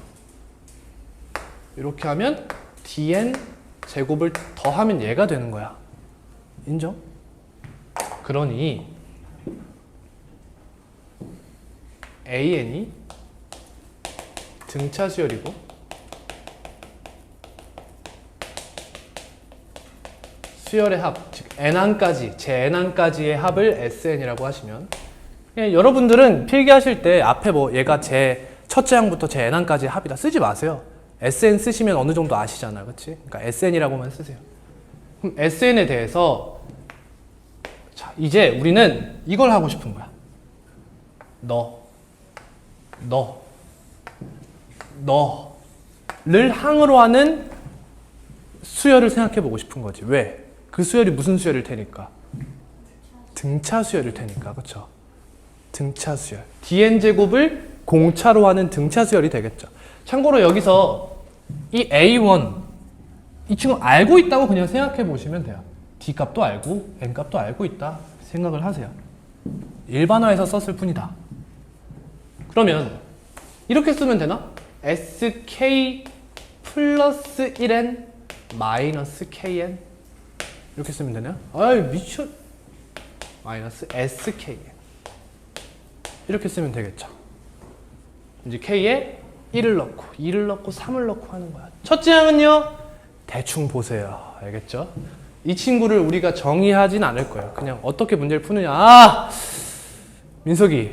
이렇게 하면 dn 제곱을 더하면 얘가 되는 거야. 인정? 그러니 an이 등차 수열이고 수열의 합, 즉 n항까지, 제 n항까지의 합을 sn이라고 하시면, 여러분들은 필기하실 때 앞에 뭐 얘가 제 첫째 항부터 제 n항까지의 합이다 쓰지 마세요. sn 쓰시면 어느 정도 아시잖아, 그렇지? 그러니까 sn이라고만 쓰세요. 그럼 sn에 대해서 자, 이제 우리는 이걸 하고 싶은 거야. 너를 항으로 하는 수열을 생각해 보고 싶은 거지. 왜? 그 수열이 무슨 수열일 테니까? 등차 수열일 테니까, 그렇죠? 등차 수열. dn 제곱을 공차로 하는 등차 수열이 되겠죠. 참고로 여기서 이 A1 이 친구 알고 있다고 그냥 생각해 보시면 돼요. D 값도 알고 N 값도 알고 있다 생각을 하세요. 일반화해서 썼을 뿐이다. 그러면 이렇게 쓰면 되나? SK 플러스 1N 마이너스 KN 이렇게 쓰면 되나요? 아이 미쳐. 마이너스 SKN 이렇게 쓰면 되겠죠. 이제 K에 1을 넣고 2를 넣고 3을 넣고 하는 거야. 첫째 항은요. 대충 보세요. 알겠죠? 이 친구를 우리가 정의하진 않을 거예요. 그냥 어떻게 문제를 푸느냐. 아! 민석이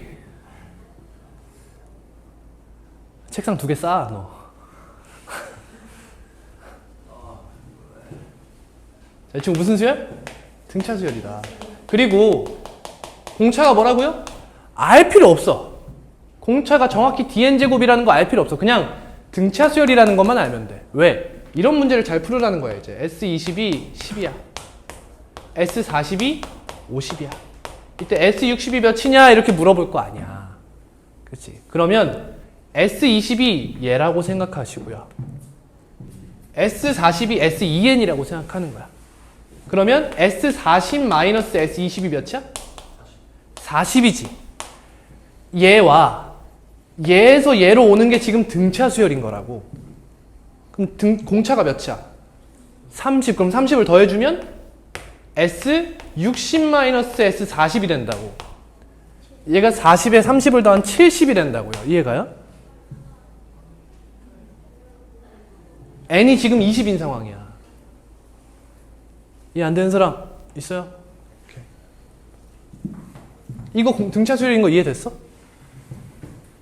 책상 2개 쌓아 너. 자, 이 친구 무슨 수열? 등차 수열이다. 그리고 공차가 뭐라고요? 알 필요 없어. 공차가 정확히 dn제곱이라는 거 알 필요 없어. 그냥 등차 수열이라는 것만 알면 돼. 왜? 이런 문제를 잘 풀으라는 거야. 이제 S22 10이야. S42 50이야. 이때 S62 몇이냐 이렇게 물어볼 거 아니야. 그렇지? 그러면 S22 얘라고 생각하시고요. S42 S2n이라고 생각하는 거야. 그러면 S40 마이너스 S22 몇이야? 40이지. 얘와 얘에서 얘로 오는 게 지금 등차 수열인 거라고. 그럼 공차가 몇이야? 30. 그럼 30을 더해주면 S60 마이너스 S40이 된다고. 얘가 40에 30을 더한 70이 된다고요. 이해가요? N이 지금 20인 상황이야. 이해 안 되는 사람 있어요? 오케이. 이거 등차 수열인 거 이해됐어?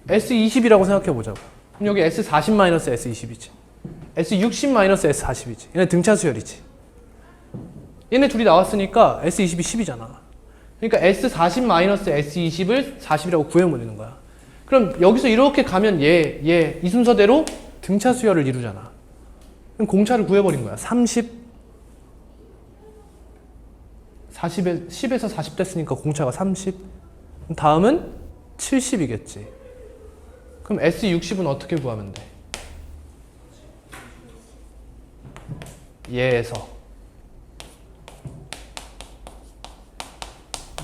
S20이라고 생각해 보자고. 그럼 여기 S40 마이너스 S20이지. S60 마이너스 S40이지. 얘네 등차 수열이지. 얘네 둘이 나왔으니까 S20이 10이잖아. 그러니까 S40 마이너스 S20을 40이라고 구해버리는 거야. 그럼 여기서 이렇게 가면 얘 이 순서대로 등차 수열을 이루잖아. 그럼 공차를 구해버린 거야. 30, 40에, 10에서 40 됐으니까 공차가 30. 그럼 다음은 70이겠지. 그럼 S60은 어떻게 구하면 돼? 얘에서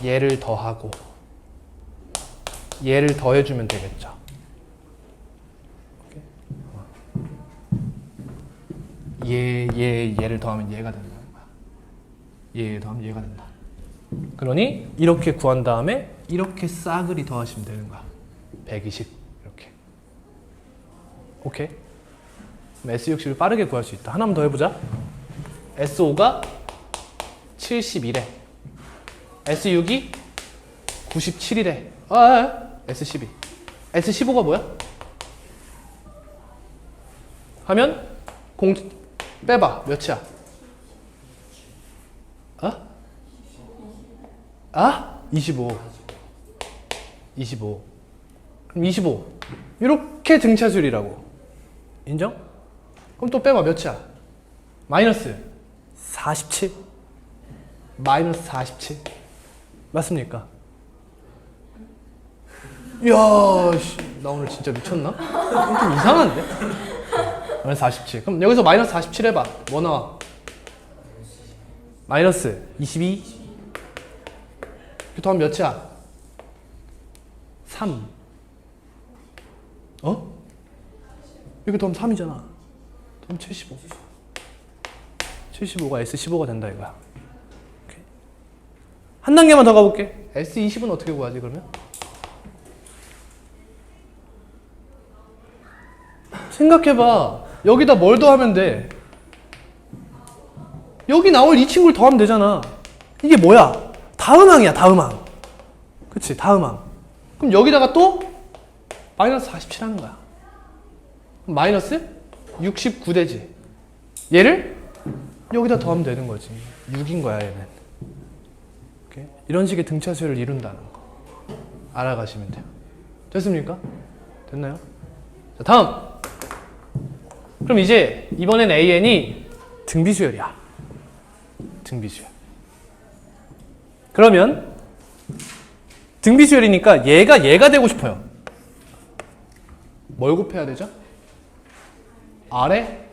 얘를 더하고 얘를 더해주면 되겠죠. 얘를 더하면 얘가 된다는 거야. 얘 더하면 얘가 된다. 그러니 이렇게 구한 다음에 이렇게 싸그리 더하시면 되는 거야. 120 이렇게. 오케이? 그럼 S60을 빠르게 구할 수 있다. 하나만 더 해보자. S5가 71에 S6이 97이래. S12. S15가 뭐야? 하면 빼봐. 몇이야? 25. 25. 그럼 25. 이렇게 등차수열이라고. 인정? 그럼 또 빼봐. 몇이야? 마이너스 47. 마이너스 47. 맞습니까? 이야, 나 오늘 진짜 미쳤나? 좀 이상한데? 마이너스 47. 그럼 여기서 마이너스 47 해봐. 뭐 나와? 마이너스 22. 이렇게 더하면 몇이야? 3. 이렇게 더하면 3이잖아. 그럼 75. 75가 S15가 된다 이거야. 오케이. 한 단계만 더 가볼게. S20은 어떻게 구하지 그러면? 생각해봐. 여기다 뭘 더하면 돼? 여기 나올 이 친구를 더하면 되잖아. 이게 뭐야? 다음항이야, 다음항. 그치, 다음항. 그럼 여기다가 또 마이너스 47 하는 거야. 그럼 마이너스 69 되지. 얘를 여기다 더하면 되는 거지. 6인 거야, 얘는. 오케이? 이런 식의 등차 수열을 이룬다는 거. 알아가시면 돼요. 됐습니까? 됐나요? 자, 다음. 그럼 이제 이번엔 AN이 등비수열이야. 등비수열. 그러면 등비수열이니까 얘가 되고 싶어요. 뭘 곱해야 되죠? R에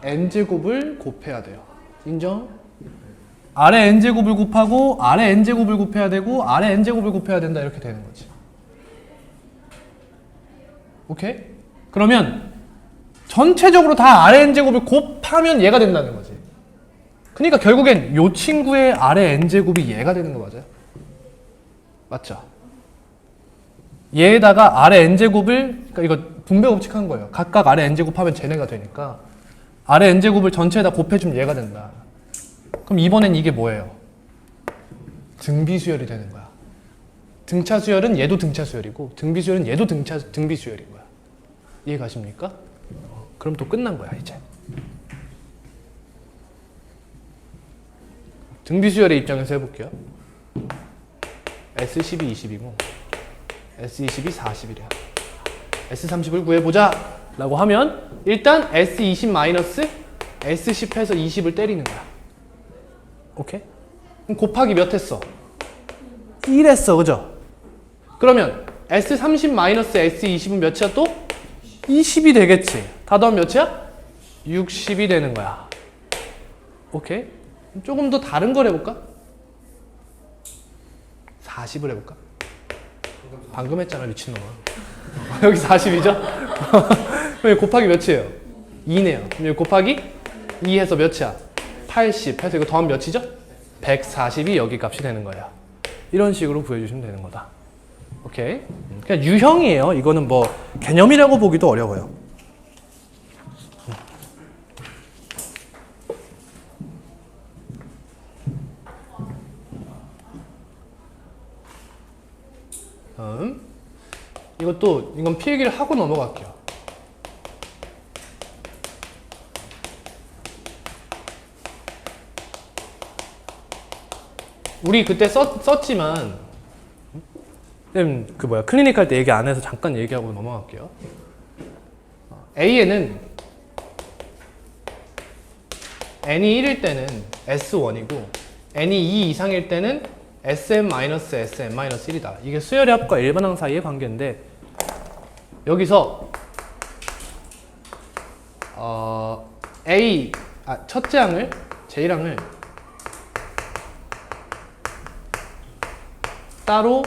N제곱을 곱해야 돼요. 인정? 아래 n제곱을 곱하고 아래 n제곱을 곱해야 되고 아래 n제곱을 곱해야 된다 이렇게 되는 거지. 오케이? 그러면 전체적으로 다 아래 n제곱을 곱하면 얘가 된다는 거지. 그러니까 결국엔 요 친구의 아래 n제곱이 얘가 되는 거 맞아요? 맞죠? 얘에다가 아래 n제곱을, 그러니까 이거 분배 법칙한 거예요. 각각 아래 n제곱 하면 쟤네가 되니까 아래 n제곱을 전체에다 곱해주면 얘가 된다. 그럼 이번엔 이게 뭐예요? 등비수열이 되는 거야. 등차수열은 얘도 등차수열이고 등비수열은 얘도 등비수열인 거야. 이해 가십니까? 그럼 또 끝난 거야 이제. 등비수열의 입장에서 해볼게요. S12 20이고 S20이 40이래요. S30을 구해보자 라고 하면 일단 S20 마이너스 S10 해서 20을 때리는 거야. 오케이? 그럼 곱하기 몇 했어? 1 했어, 그죠? 그러면 S30 마이너스 S20은 몇이야 또? 20이 되겠지. 다 더하면 몇이야? 60이 되는 거야. 오케이? 조금 더 다른 걸 해볼까? 40을 해볼까? 방금 했잖아, 미친놈아. 여기 40이죠? 그럼 곱하기 몇이에요? 2네요. 그럼 여기 곱하기 2 해서 몇이야? 80 해서 이거 더하면 몇이죠? 140이 여기 값이 되는 거예요. 이런 식으로 구해주시면 되는 거다. 오케이? 그냥 유형이에요. 이거는 뭐 개념이라고 보기도 어려워요. 이건 필기를 하고 넘어갈게요. 우리 그때 썼지만 클리닉 할 때 얘기 안 해서 잠깐 얘기하고 넘어갈게요. A에는 n이 1일 때는 S1이고 n이 2 이상일 때는 SM-SM-1이다. 이게 수열의 합과 일반항 사이의 관계인데 여기서 첫째 항을 제1항을 따로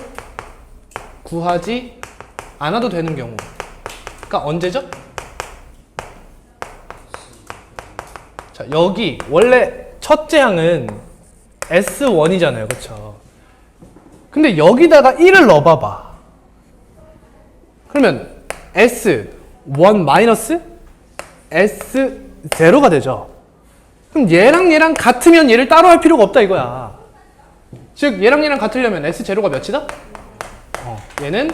구하지 않아도 되는 경우가 언제죠? 자, 여기 원래 첫째 항은 S1이잖아요. 그쵸? 근데 여기다가 1을 넣어봐봐. 그러면 S1 마이너스 S0가 되죠. 그럼 얘랑 같으면 얘를 따로 할 필요가 없다 이거야. 즉 얘랑 같으려면 S0가 몇이다? 얘는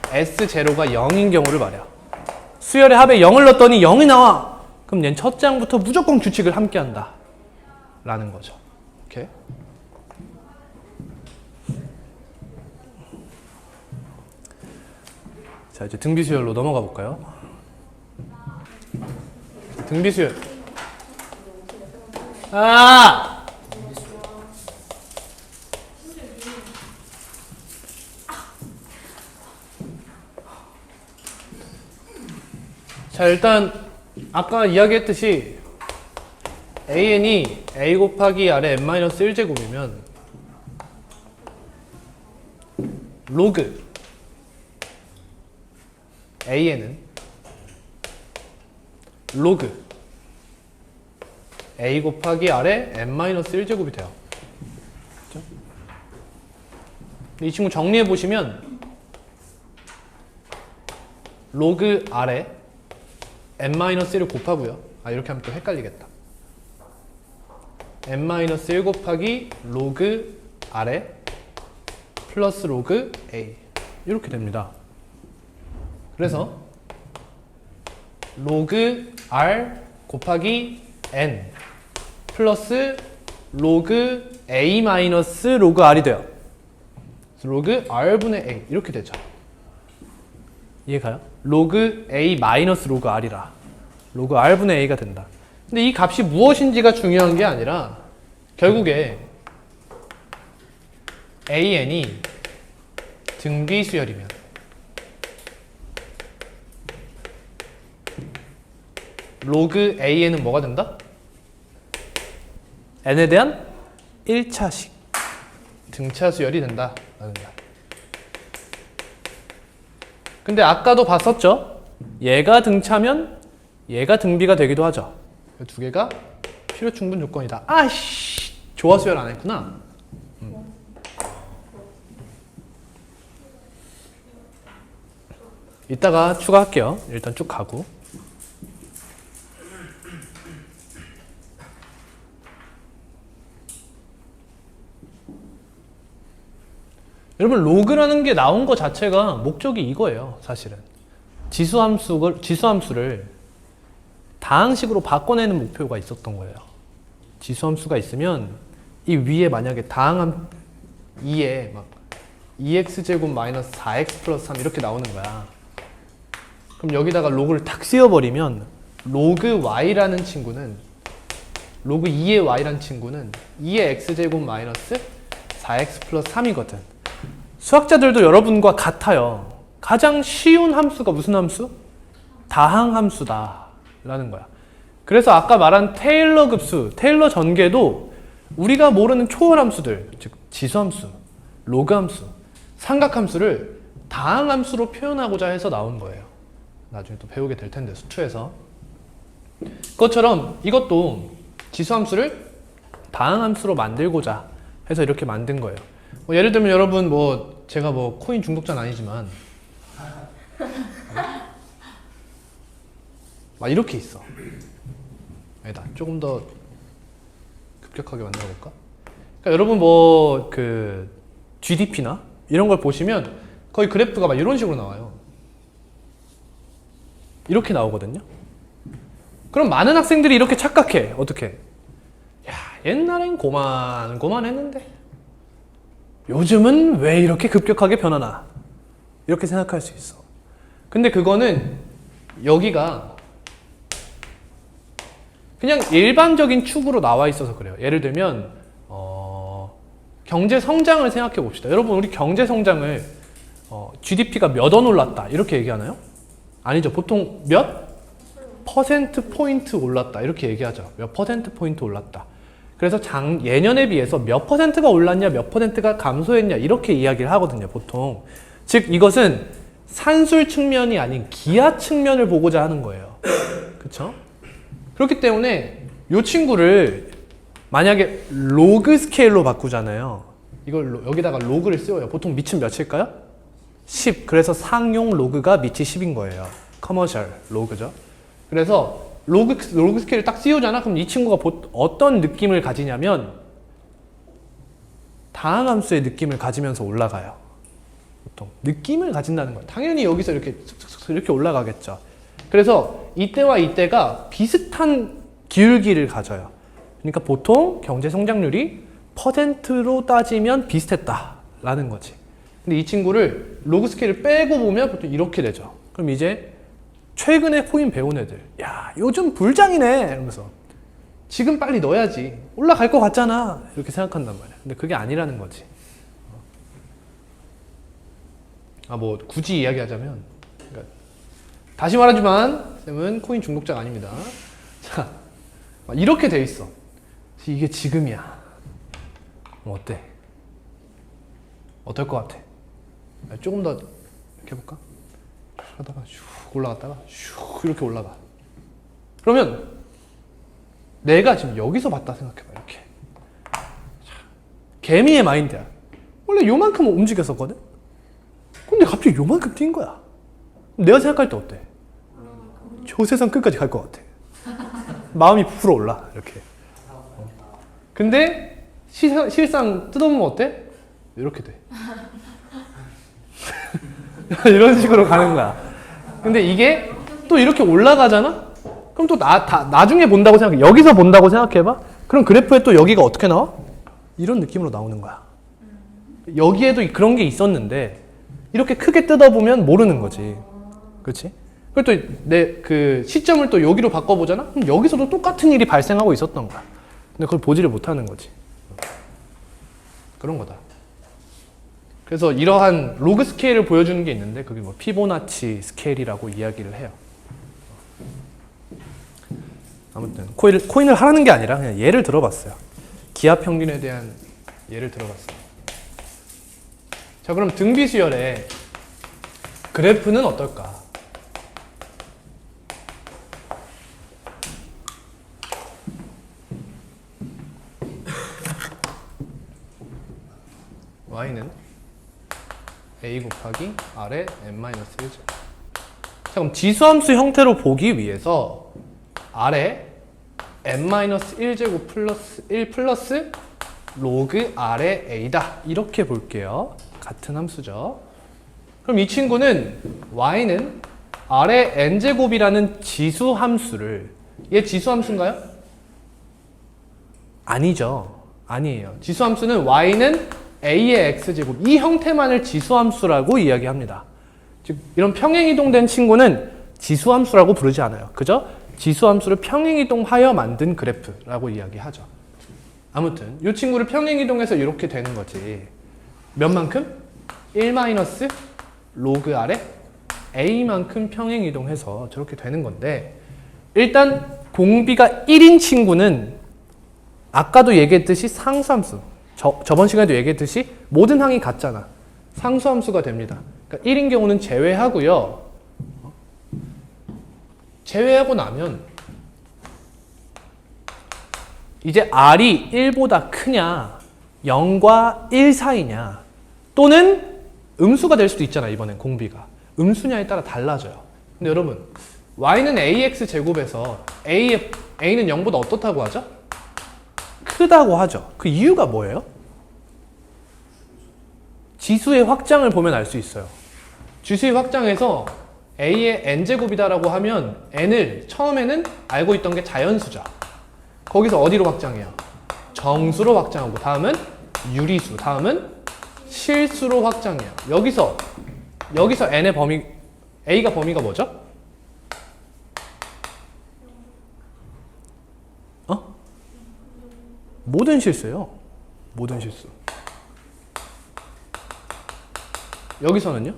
S0가 0인 경우를 말이야. 수열의 합에 0을 넣었더니 0이 나와. 그럼 얘는 첫째 항부터 무조건 규칙을 함께 한다 라는 거죠. 오케이? 자, 이제 등비수열로 넘어가 볼까요? 등비수열. 자, 일단 아까 이야기했듯이 AN이 A 곱하기 아래 n-1제곱이면 로그 AN은 로그 A 곱하기 아래 n-1제곱이 돼요. 그렇죠? 이 친구 정리해 보시면 로그 아래 n-1을 곱하고요. 이렇게 하면 또 헷갈리겠다. n-1 곱하기 로그 아래 플러스 로그 A 이렇게 됩니다. 그래서 로그 R 곱하기 N 플러스 로그 A 마이너스 로그 R이 돼요. 로그 R분의 A 이렇게 되죠. 이해가요? 로그 A 마이너스 로그 R이라 로그 R분의 A가 된다. 근데 이 값이 무엇인지가 중요한 게 아니라 결국에 AN이 등비수열이면 로그 AN은 뭐가 된다? n에 대한 1차식 등차 수열이 된다 라는 거야. 근데 아까도 봤었죠? 얘가 등차면 얘가 등비가 되기도 하죠. 이 두 개가 필요 충분 조건이다. 아씨, 조화 수열 안 했구나. 이따가 추가할게요. 일단 쭉 가고. 여러분, 로그라는 게 나온 것 자체가 목적이 이거예요, 사실은. 지수함수를 다항식으로 바꿔내는 목표가 있었던 거예요. 지수함수가 있으면 이 위에 만약에 다항함 2에 막 2x제곱 마이너스 4x 플러스 3 이렇게 나오는 거야. 그럼 여기다가 로그를 탁 씌워버리면 로그 y라는 친구는 로그 2의 y라는 친구는 2의 x제곱 마이너스 4x 플러스 3이거든. 수학자들도 여러분과 같아요. 가장 쉬운 함수가 무슨 함수? 다항함수다 라는 거야. 그래서 아까 말한 테일러 급수, 테일러 전개도 우리가 모르는 초월함수들, 즉 지수함수, 로그함수, 삼각함수를 다항함수로 표현하고자 해서 나온 거예요. 나중에 또 배우게 될 텐데, 수투에서. 그것처럼 이것도 지수함수를 다항함수로 만들고자 해서 이렇게 만든 거예요. 뭐 예를 들면 여러분 제가 코인 중독자는 아니지만 막 이렇게 있어. 아니다. 조금 더 급격하게 만들어 볼까? 그러니까 여러분 GDP나 이런 걸 보시면 거의 그래프가 막 이런 식으로 나와요. 이렇게 나오거든요. 그럼 많은 학생들이 이렇게 착각해. 어떻게? 야, 옛날엔 고만했는데 요즘은 왜 이렇게 급격하게 변하나? 이렇게 생각할 수 있어. 근데 그거는 여기가 그냥 일반적인 축으로 나와 있어서 그래요. 예를 들면 경제 성장을 생각해 봅시다. 여러분, 우리 경제 성장을 GDP가 몇 원 올랐다 이렇게 얘기하나요? 아니죠. 보통 몇 퍼센트 포인트 올랐다 이렇게 얘기하죠. 몇 퍼센트 포인트 올랐다. 그래서 예년에 비해서 몇 퍼센트가 올랐냐, 몇 퍼센트가 감소했냐 이렇게 이야기를 하거든요, 보통. 즉 이것은 산술 측면이 아닌 기하 측면을 보고자 하는 거예요. 그렇죠? 그렇기 때문에 이 친구를 만약에 로그 스케일로 바꾸잖아요. 이걸 여기다가 로그를 씌워요. 보통 밑은 몇일까요? 10. 그래서 상용 로그가 밑이 10인 거예요. 커머셜 로그죠. 그래서 로그 스케일을 딱 씌우잖아? 그럼 이 친구가 어떤 느낌을 가지냐면 다항함수의 느낌을 가지면서 올라가요. 보통 느낌을 가진다는 거예요. 당연히 여기서 이렇게 올라가겠죠. 그래서 이때와 이때가 비슷한 기울기를 가져요. 그러니까 보통 경제 성장률이 퍼센트로 따지면 비슷했다라는 거지. 근데 이 친구를 로그 스케일을 빼고 보면 보통 이렇게 되죠. 그럼 이제 최근에 코인 배운 애들, 야, 요즘 불장이네 이러면서 지금 빨리 넣어야지, 올라갈 것 같잖아, 이렇게 생각한단 말이야. 근데 그게 아니라는 거지. 굳이 이야기하자면, 그러니까 다시 말하지만 쌤은 코인 중독자가 아닙니다. 자, 이렇게 돼 있어. 이게 지금이야. 어때? 어떨 것 같아? 조금 더 이렇게 해볼까? 하다가 슉 올라갔다가 슉 이렇게 올라가. 그러면 내가 지금 여기서 봤다 생각해봐. 이렇게. 개미의 마인드야. 원래 요만큼 움직였었거든? 근데 갑자기 요만큼 뛴 거야. 내가 생각할 때 어때? 저 세상 끝까지 갈 것 같아. 마음이 부풀어 올라. 이렇게. 근데 실상 뜯어보면 어때? 이렇게 돼. 이런 식으로 가는 거야. 근데 이게 또 이렇게 올라가잖아? 그럼 또 나중에 본다고 생각해. 여기서 본다고 생각해봐. 그럼 그래프에 또 여기가 어떻게 나와? 이런 느낌으로 나오는 거야. 여기에도 그런 게 있었는데 이렇게 크게 뜯어보면 모르는 거지. 그렇지? 그리고 또 내 시점을 또 여기로 바꿔보잖아? 그럼 여기서도 똑같은 일이 발생하고 있었던 거야. 근데 그걸 보지를 못하는 거지. 그런 거다. 그래서 이러한 로그 스케일을 보여주는 게 있는데 그게 피보나치 스케일이라고 이야기를 해요. 아무튼 코인을 하라는 게 아니라 그냥 예를 들어봤어요. 기하 평균에 대한 예를 들어봤습니다. 자, 그럼 등비수열의 그래프는 어떨까? y는 a 곱하기 r의 n-1제곱. 자, 그럼 지수함수 형태로 보기 위해서 r의 n-1제곱 플러스 1 플러스 로그 r의 a다. 이렇게 볼게요. 같은 함수죠. 그럼 이 친구는 y는 r의 n제곱이라는 지수함수를, 얘 지수함수인가요? 아니죠. 아니에요. 지수함수는 y는 a의 x제곱, 이 형태만을 지수함수라고 이야기합니다. 즉 이런 평행이동된 친구는 지수함수라고 부르지 않아요. 그죠? 지수함수를 평행이동하여 만든 그래프라고 이야기하죠. 아무튼 이 친구를 평행이동해서 이렇게 되는 거지. 몇만큼? 1 마이너스 로그 r에 a만큼 평행이동해서 저렇게 되는 건데, 일단 공비가 1인 친구는 아까도 얘기했듯이 상수함수, 저번 시간에도 얘기했듯이 모든 항이 같잖아. 상수함수가 됩니다. 그러니까 1인 경우는 제외하고요. 제외하고 나면 이제 r이 1보다 크냐 0과 1 사이냐, 또는 음수가 될 수도 있잖아. 이번엔 공비가 음수냐에 따라 달라져요. 근데 여러분, y는 ax 제곱에서 a는 0보다 어떻다고 하죠? 크다고 하죠. 그 이유가 뭐예요? 지수의 확장을 보면 알 수 있어요. 지수의 확장에서 a의 n제곱이다라고 하면 n을 처음에는 알고 있던 게 자연수죠. 거기서 어디로 확장해요? 정수로 확장하고, 다음은 유리수, 다음은 실수로 확장해요. 여기서 n의 범위, a가 범위가 뭐죠? 모든 실수예요. 모든 실수. 여기서는요?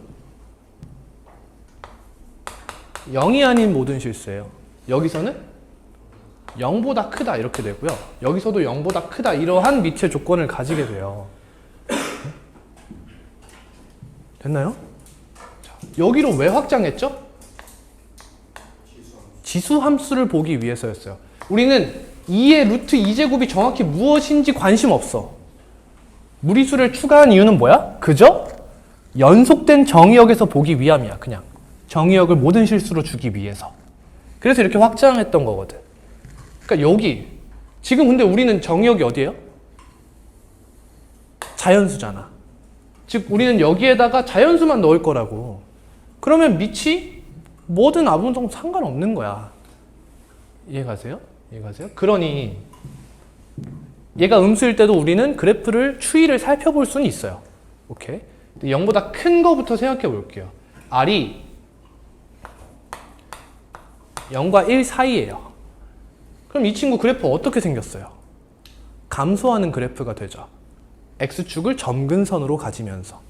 0이 아닌 모든 실수예요. 여기서는 0보다 크다 이렇게 되고요. 여기서도 0보다 크다, 이러한 밑의 조건을 가지게 돼요. 됐나요? 자, 여기로 왜 확장했죠? 지수함수를 보기 위해서였어요. 우리는 2의 루트 2제곱이 정확히 무엇인지 관심 없어. 무리수를 추가한 이유는 뭐야? 그저 연속된 정의역에서 보기 위함이야. 그냥 정의역을 모든 실수로 주기 위해서. 그래서 이렇게 확장했던 거거든. 그러니까 여기 지금 근데 우리는 정의역이 어디예요? 자연수잖아. 즉 우리는 여기에다가 자연수만 넣을 거라고. 그러면 밑이 뭐든 아무튼 상관없는 거야. 이해가세요? 이해가세요? 그러니 얘가 음수일 때도 우리는 그래프를 추이를 살펴볼 수는 있어요. 오케이. 0보다 큰 거부터 생각해 볼게요. r이 0과 1 사이예요. 그럼 이 친구 그래프 어떻게 생겼어요? 감소하는 그래프가 되죠. x축을 점근선으로 가지면서.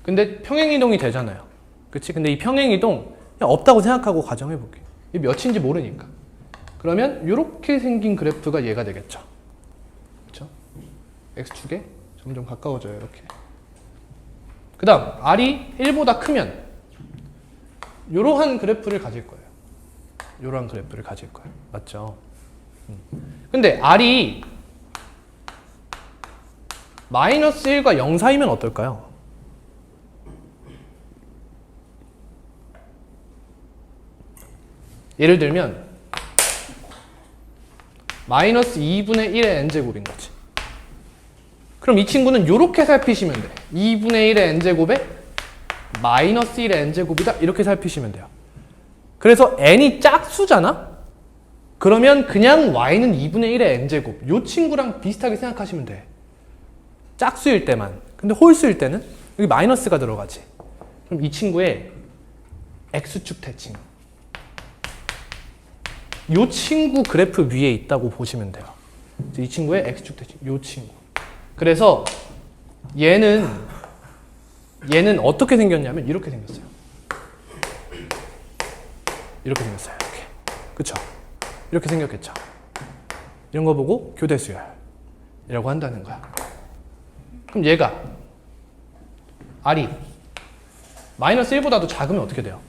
근데 평행이동이 되잖아요. 그치? 근데 이 평행이동 그냥 없다고 생각하고 가정해 볼게요. 이 몇인지 모르니까. 그러면 이렇게 생긴 그래프가 얘가 되겠죠. 그렇죠? x축에 점점 가까워져요. 이렇게. 그 다음 r이 1보다 크면 이러한 그래프를 가질 거예요. 이러한 그래프를 가질 거예요. 맞죠? 근데 r이 마이너스 1과 0 사이면 어떨까요? 예를 들면 마이너스 2분의 1의 n제곱인 거지. 그럼 이 친구는 이렇게 살피시면 돼. 2분의 1의 n제곱에 마이너스 1의 n제곱이다. 이렇게 살피시면 돼요. 그래서 n이 짝수잖아? 그러면 그냥 y는 2분의 1의 n제곱. 이 친구랑 비슷하게 생각하시면 돼. 짝수일 때만. 근데 홀수일 때는 여기 마이너스가 들어가지. 그럼 이 친구의 x축 대칭. 이 친구 그래프 위에 있다고 보시면 돼요. 이 친구의 x축 대칭. 이 친구. 그래서 얘는 어떻게 생겼냐면 이렇게 생겼어요. 이렇게 생겼어요. 이렇게. 그쵸? 이렇게 생겼겠죠. 이런 거 보고 교대수열. 이라고 한다는 거야. 그럼 얘가 R이 마이너스 1보다도 작으면 어떻게 돼요?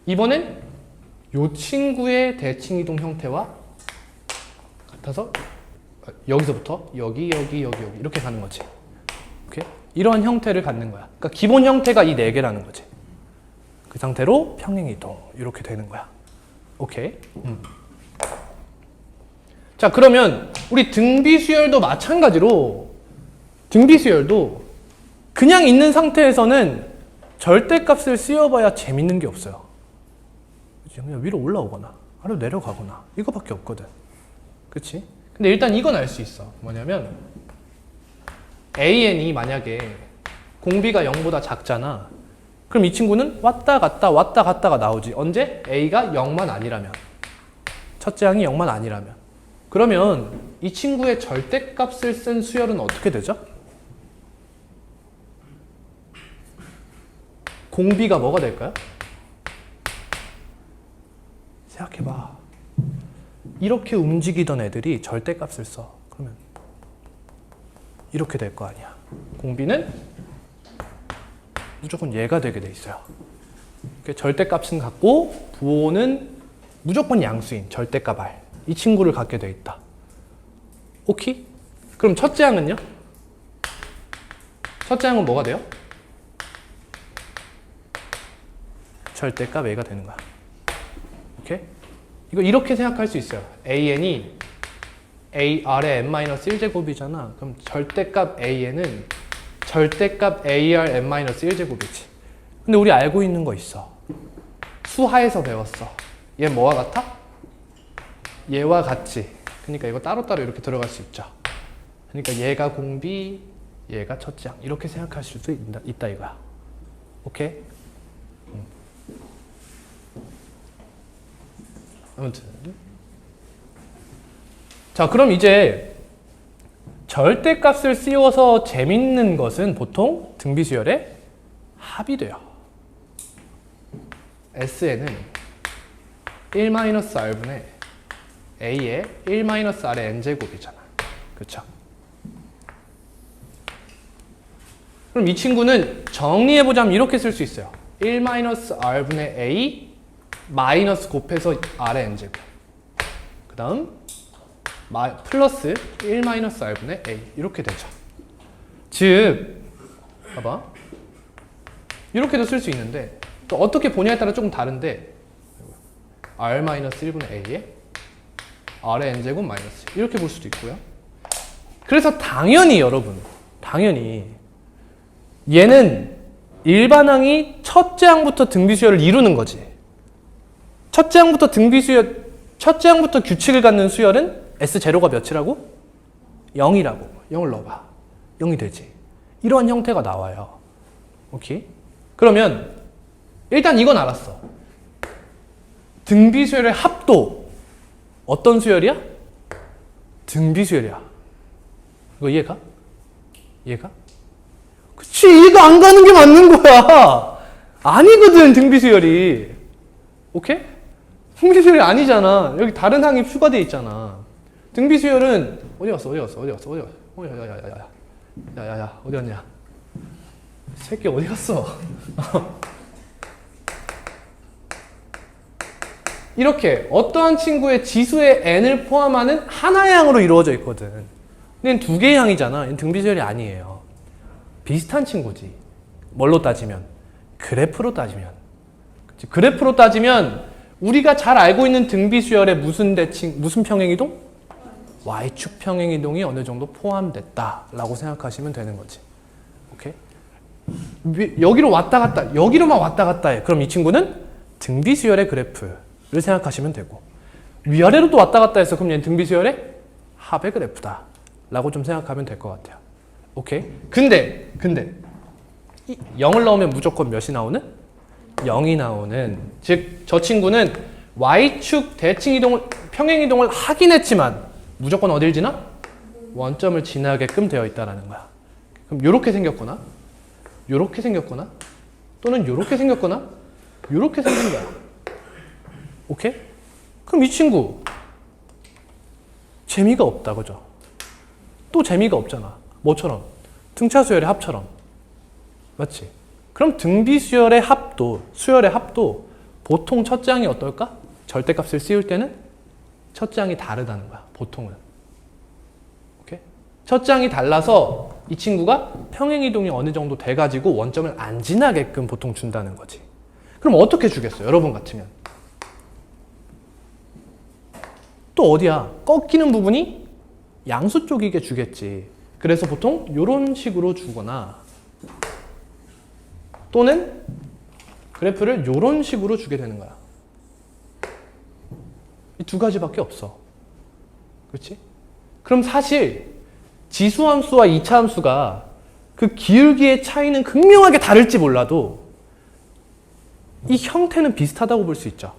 이번엔 요 친구의 대칭이동 형태와 같아서 여기서부터 여기 이렇게 가는 거지. 오케이? 이러한 형태를 갖는 거야. 그러니까 기본 형태가 이 네 개라는 거지. 그 상태로 평행이동 이렇게 되는 거야. 오케이? 자, 그러면 우리 등비수열도 마찬가지로 등비수열도 그냥 있는 상태에서는 절대값을 쓰여봐야 재밌는 게 없어요. 그냥 위로 올라오거나 아래로 내려가거나 이거밖에 없거든. 그치? 근데 일단 이건 알 수 있어. 뭐냐면 AN이 만약에 공비가 0보다 작잖아. 그럼 이 친구는 왔다 갔다가 나오지. 언제? A가 0만 아니라면. 첫째 항이 0만 아니라면. 그러면 이 친구의 절대값을 쓴 수열은 어떻게 되죠? 공비가 뭐가 될까요? 생각해봐. 이렇게 움직이던 애들이 절대값을 써. 그러면 이렇게 될 거 아니야. 공비는 무조건 얘가 되게 돼 있어요. 절대값은 같고 부호는 무조건 양수인 절대값 R. 이 친구를 갖게 돼 있다. 오케이? 그럼 첫째 항은요? 첫째 항은 뭐가 돼요? 절대값 A가 되는 거야. 오케이? 이거 이렇게 생각할 수 있어요. AN이 AR의 n-1제곱이잖아. 그럼 절대값 AN은 절대값 AR n-1제곱이지. 근데 우리 알고 있는 거 있어. 수하에서 배웠어. 얘 뭐와 같아? 얘와 같지. 그러니까 이거 따로따로 이렇게 들어갈 수 있죠. 그러니까 얘가 공비, 얘가 첫째 항. 이렇게 생각하실 수 있다 이거야. 오케이? 아무튼 자, 그럼 이제 절대값을 씌워서 재밌는 것은 보통 등비수열의 합이 돼요. SN은 1-R분의 A의 1-R의 n제곱이잖아. 그쵸? 그럼 이 친구는 정리해보자면 이렇게 쓸 수 있어요. 1-R분의 A 마이너스 곱해서 R의 n제곱. 그 다음 플러스 1-R분의 A 이렇게 되죠. 즉 봐봐, 이렇게도 쓸 수 있는데 또 어떻게 보냐에 따라 조금 다른데 R-1분의 A에 R의 n제곱 마이너스 이렇게 볼 수도 있고요. 그래서 당연히 여러분, 당연히 얘는 일반항이 첫째 항부터 등비수열을 이루는 거지. 첫째 항부터 규칙을 갖는 수열은 S0가 몇이라고? 0이라고. 0을 넣어봐. 0이 되지. 이러한 형태가 나와요. 오케이? 그러면 일단 이건 알았어. 등비수열의 합도 어떤 수열이야? 등비수열이야. 이거 이해가? 이해가? 그치, 이해가 안 가는 게 맞는 거야. 아니거든, 등비수열이. 오케이? 등비수열이 아니잖아. 여기 다른 항이 추가되어 있잖아. 등비수열은 어디 갔어? 야야야 어디 갔냐? 새끼 어디 갔어? 이렇게 어떠한 친구의 지수의 n을 포함하는 하나의 항으로 이루어져 있거든. 근데 두 개의 항이잖아. 얘는 등비수열이 아니에요. 비슷한 친구지. 뭘로 따지면? 그래프로 따지면. 그치? 그래프로 따지면 우리가 잘 알고 있는 등비수열의 무슨 대칭, 무슨 평행이동? Y축 평행이동이 어느 정도 포함됐다라고 생각하시면 되는 거지. 오케이? 여기로 왔다 갔다, 여기로만 왔다 갔다 해. 그럼 이 친구는 등비수열의 그래프를 생각하시면 되고, 위아래로도 왔다 갔다 해서 그럼 얘는 등비수열의 합의 그래프다 라고 좀 생각하면 될 것 같아요. 오케이? 근데 0을 넣으면 무조건 몇이 나오는? 0이 나오는, 즉 저 친구는 Y축 대칭 이동을, 평행 이동을 하긴 했지만 무조건 어딜 지나? 원점을 지나게끔 되어 있다는 거야. 그럼 요렇게 생겼거나, 요렇게 생겼거나, 또는 요렇게 생겼거나, 요렇게 생긴 거야. 오케이? 그럼 이 친구 재미가 없다, 그죠? 또 재미가 없잖아. 뭐처럼? 등차 수열의 합처럼. 맞지? 그럼 등비 수열의 합도 보통 첫째 항이 어떨까? 절대값을 씌울 때는 첫째 항이 다르다는 거야. 보통은. 오케이? 첫째 항이 달라서 이 친구가 평행이동이 어느 정도 돼가지고 원점을 안 지나게끔 보통 준다는 거지. 그럼 어떻게 주겠어요? 여러분 같으면. 또 어디야? 꺾이는 부분이 양수 쪽이게 주겠지. 그래서 보통 이런 식으로 주거나 또는 그래프를 이런 식으로 주게 되는 거야. 이 두 가지밖에 없어. 그렇지? 그럼 사실 지수함수와 이차함수가 그 기울기의 차이는 극명하게 다를지 몰라도 이 형태는 비슷하다고 볼 수 있죠.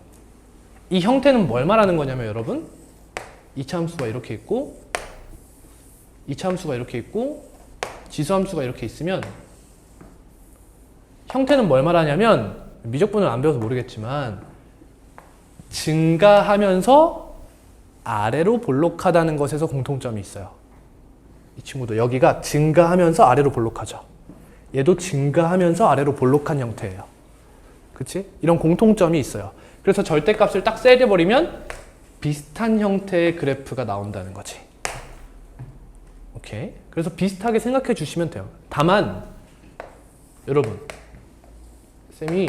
이 형태는 뭘 말하는 거냐면 여러분, 이차함수가 이렇게 있고 이차함수가 이렇게 있고 지수함수가 이렇게 있으면 형태는 뭘 말하냐면 미적분을 안 배워서 모르겠지만 증가하면서 아래로 볼록하다는 것에서 공통점이 있어요. 이 친구도 여기가 증가하면서 아래로 볼록하죠. 얘도 증가하면서 아래로 볼록한 형태예요. 그치? 이런 공통점이 있어요. 그래서 절대값을 딱 세려버리면 비슷한 형태의 그래프가 나온다는 거지. 오케이? 그래서 비슷하게 생각해 주시면 돼요. 다만 여러분, 쌤이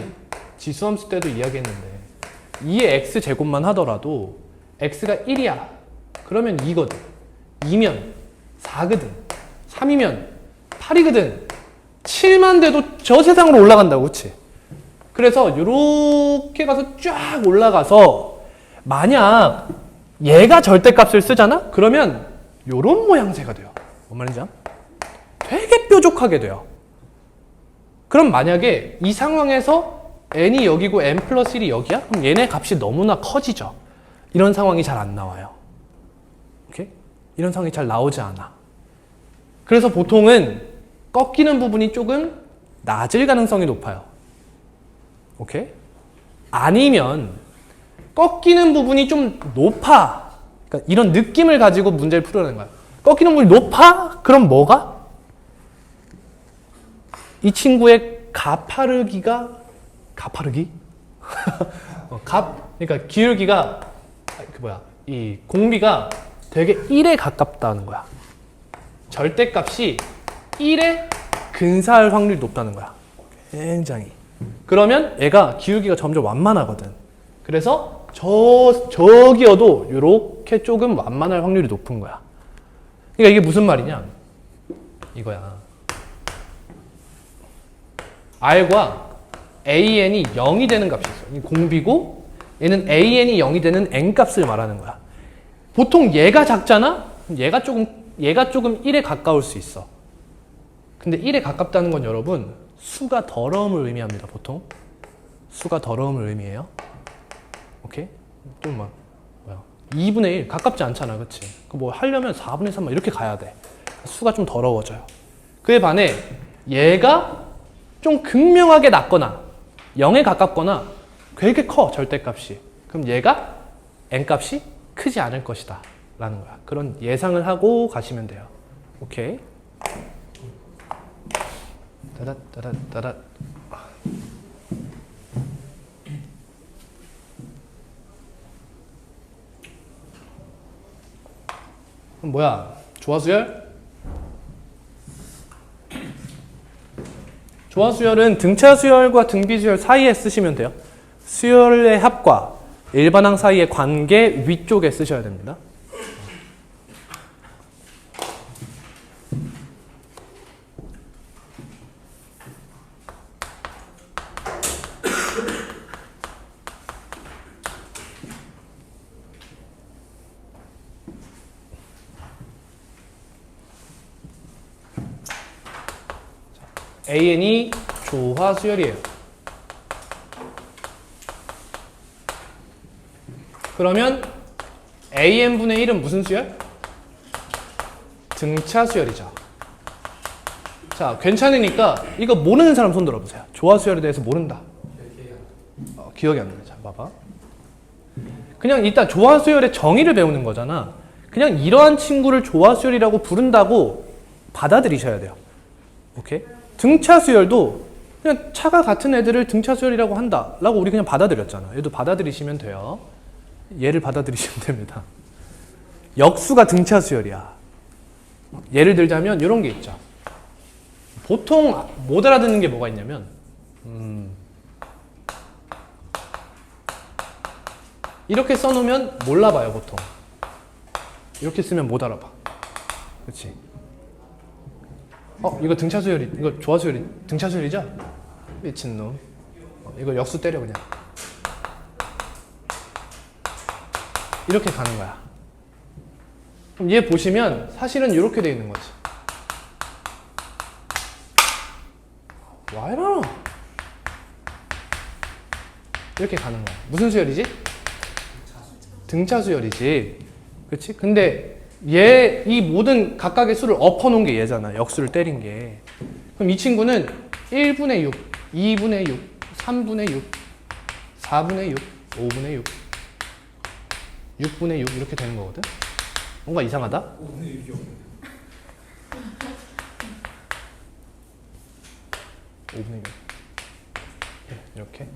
지수함수 때도 이야기했는데 2의 x제곱만 하더라도 x가 1이야. 그러면 2거든. 2면 4거든. 3이면 8이거든. 7만 돼도 저 세상으로 올라간다고. 그치? 그래서 이렇게 가서 쫙 올라가서 만약 얘가 절대값을 쓰잖아? 그러면 이런 모양새가 돼요. 뭔 말인지 알아? 되게 뾰족하게 돼요. 그럼 만약에 이 상황에서 n이 여기고 n 플러스 1이 여기야? 그럼 얘네 값이 너무나 커지죠. 이런 상황이 잘 안 나와요. 오케이? 이런 상황이 잘 나오지 않아. 그래서 보통은 꺾이는 부분이 조금 낮을 가능성이 높아요. 오케이? 아니면 꺾이는 부분이 좀 높아. 그러니까 이런 느낌을 가지고 문제를 풀어내는 거야. 꺾이는 부분이 높아? 그럼 뭐가? 이 친구의 가파르기가 그러니까 기울기가 이 공비가 되게 1에 가깝다는 거야. 절대값이 1에 근사할 확률이 높다는 거야. 굉장히. 그러면 얘가 기울기가 점점 완만하거든. 그래서 저기여도 이렇게 조금 완만할 확률이 높은 거야. 그러니까 이게 무슨 말이냐? 이거야. R과 AN이 0이 되는 값이 있어. 이 공비고 얘는 AN이 0이 되는 N값을 말하는 거야. 보통 얘가 작잖아? 얘가 조금 1에 가까울 수 있어. 근데 1에 가깝다는 건 여러분 수가 더러움을 의미합니다. 보통 수가 더러움을 의미해요. 오케이? 좀 막 2분의 1 가깝지 않잖아. 그치? 뭐 하려면 4분의 3 이렇게 가야 돼. 수가 좀 더러워져요. 그에 반해 얘가 좀 극명하게 낮거나 0에 가깝거나 되게 커. 절대값이. 그럼 얘가 n값이 크지 않을 것이다 라는 거야. 그런 예상을 하고 가시면 돼요. 오케이? 따닷따닷따닷. 그럼 뭐야? 조화수열? 조화수열은 등차수열과 등비수열 사이에 쓰시면 돼요. 수열의 합과 일반항 사이의 관계 위쪽에 쓰셔야 됩니다. AN이 조화수열이에요. 그러면 AN분의 1은 무슨 수열? 등차수열이죠. 자, 괜찮으니까 이거 모르는 사람 손 들어보세요. 조화수열에 대해서 모른다. 기억이 안 나요. 자, 봐봐. 그냥 일단 조화수열의 정의를 배우는 거잖아. 그냥 이러한 친구를 조화수열이라고 부른다고 받아들이셔야 돼요. 오케이? 등차 수열도 그냥 차가 같은 애들을 등차 수열이라고 한다라고 우리 그냥 받아들였잖아. 얘도 받아들이시면 돼요. 얘를 받아들이시면 됩니다. 역수가 등차 수열이야. 예를 들자면 이런 게 있죠. 보통 못 알아듣는 게 뭐가 있냐면 이렇게 써놓으면 몰라봐요 보통. 이렇게 쓰면 못 알아봐. 그렇지? 이거 등차 수열이, 이거 조화 수열이 등차 수열이죠? 미친놈. 이거 역수 때려 그냥. 이렇게 가는 거야. 그럼 얘 보시면 사실은 이렇게 돼 있는 거지. 와 이러나? 이렇게 가는 거야. 무슨 수열이지? 등차 수열이지. 그렇지? 근데 얘 이 모든 각각의 수를 엎어놓은 게 얘잖아. 역수를 때린 게. 그럼 이 친구는 1분의 6, 2분의 6, 3분의 6, 4분의 6, 5분의 6, 6분의 6 이렇게 되는 거거든. 뭔가 이상하다? 5분의 6이요. 5분의 6. 이렇게.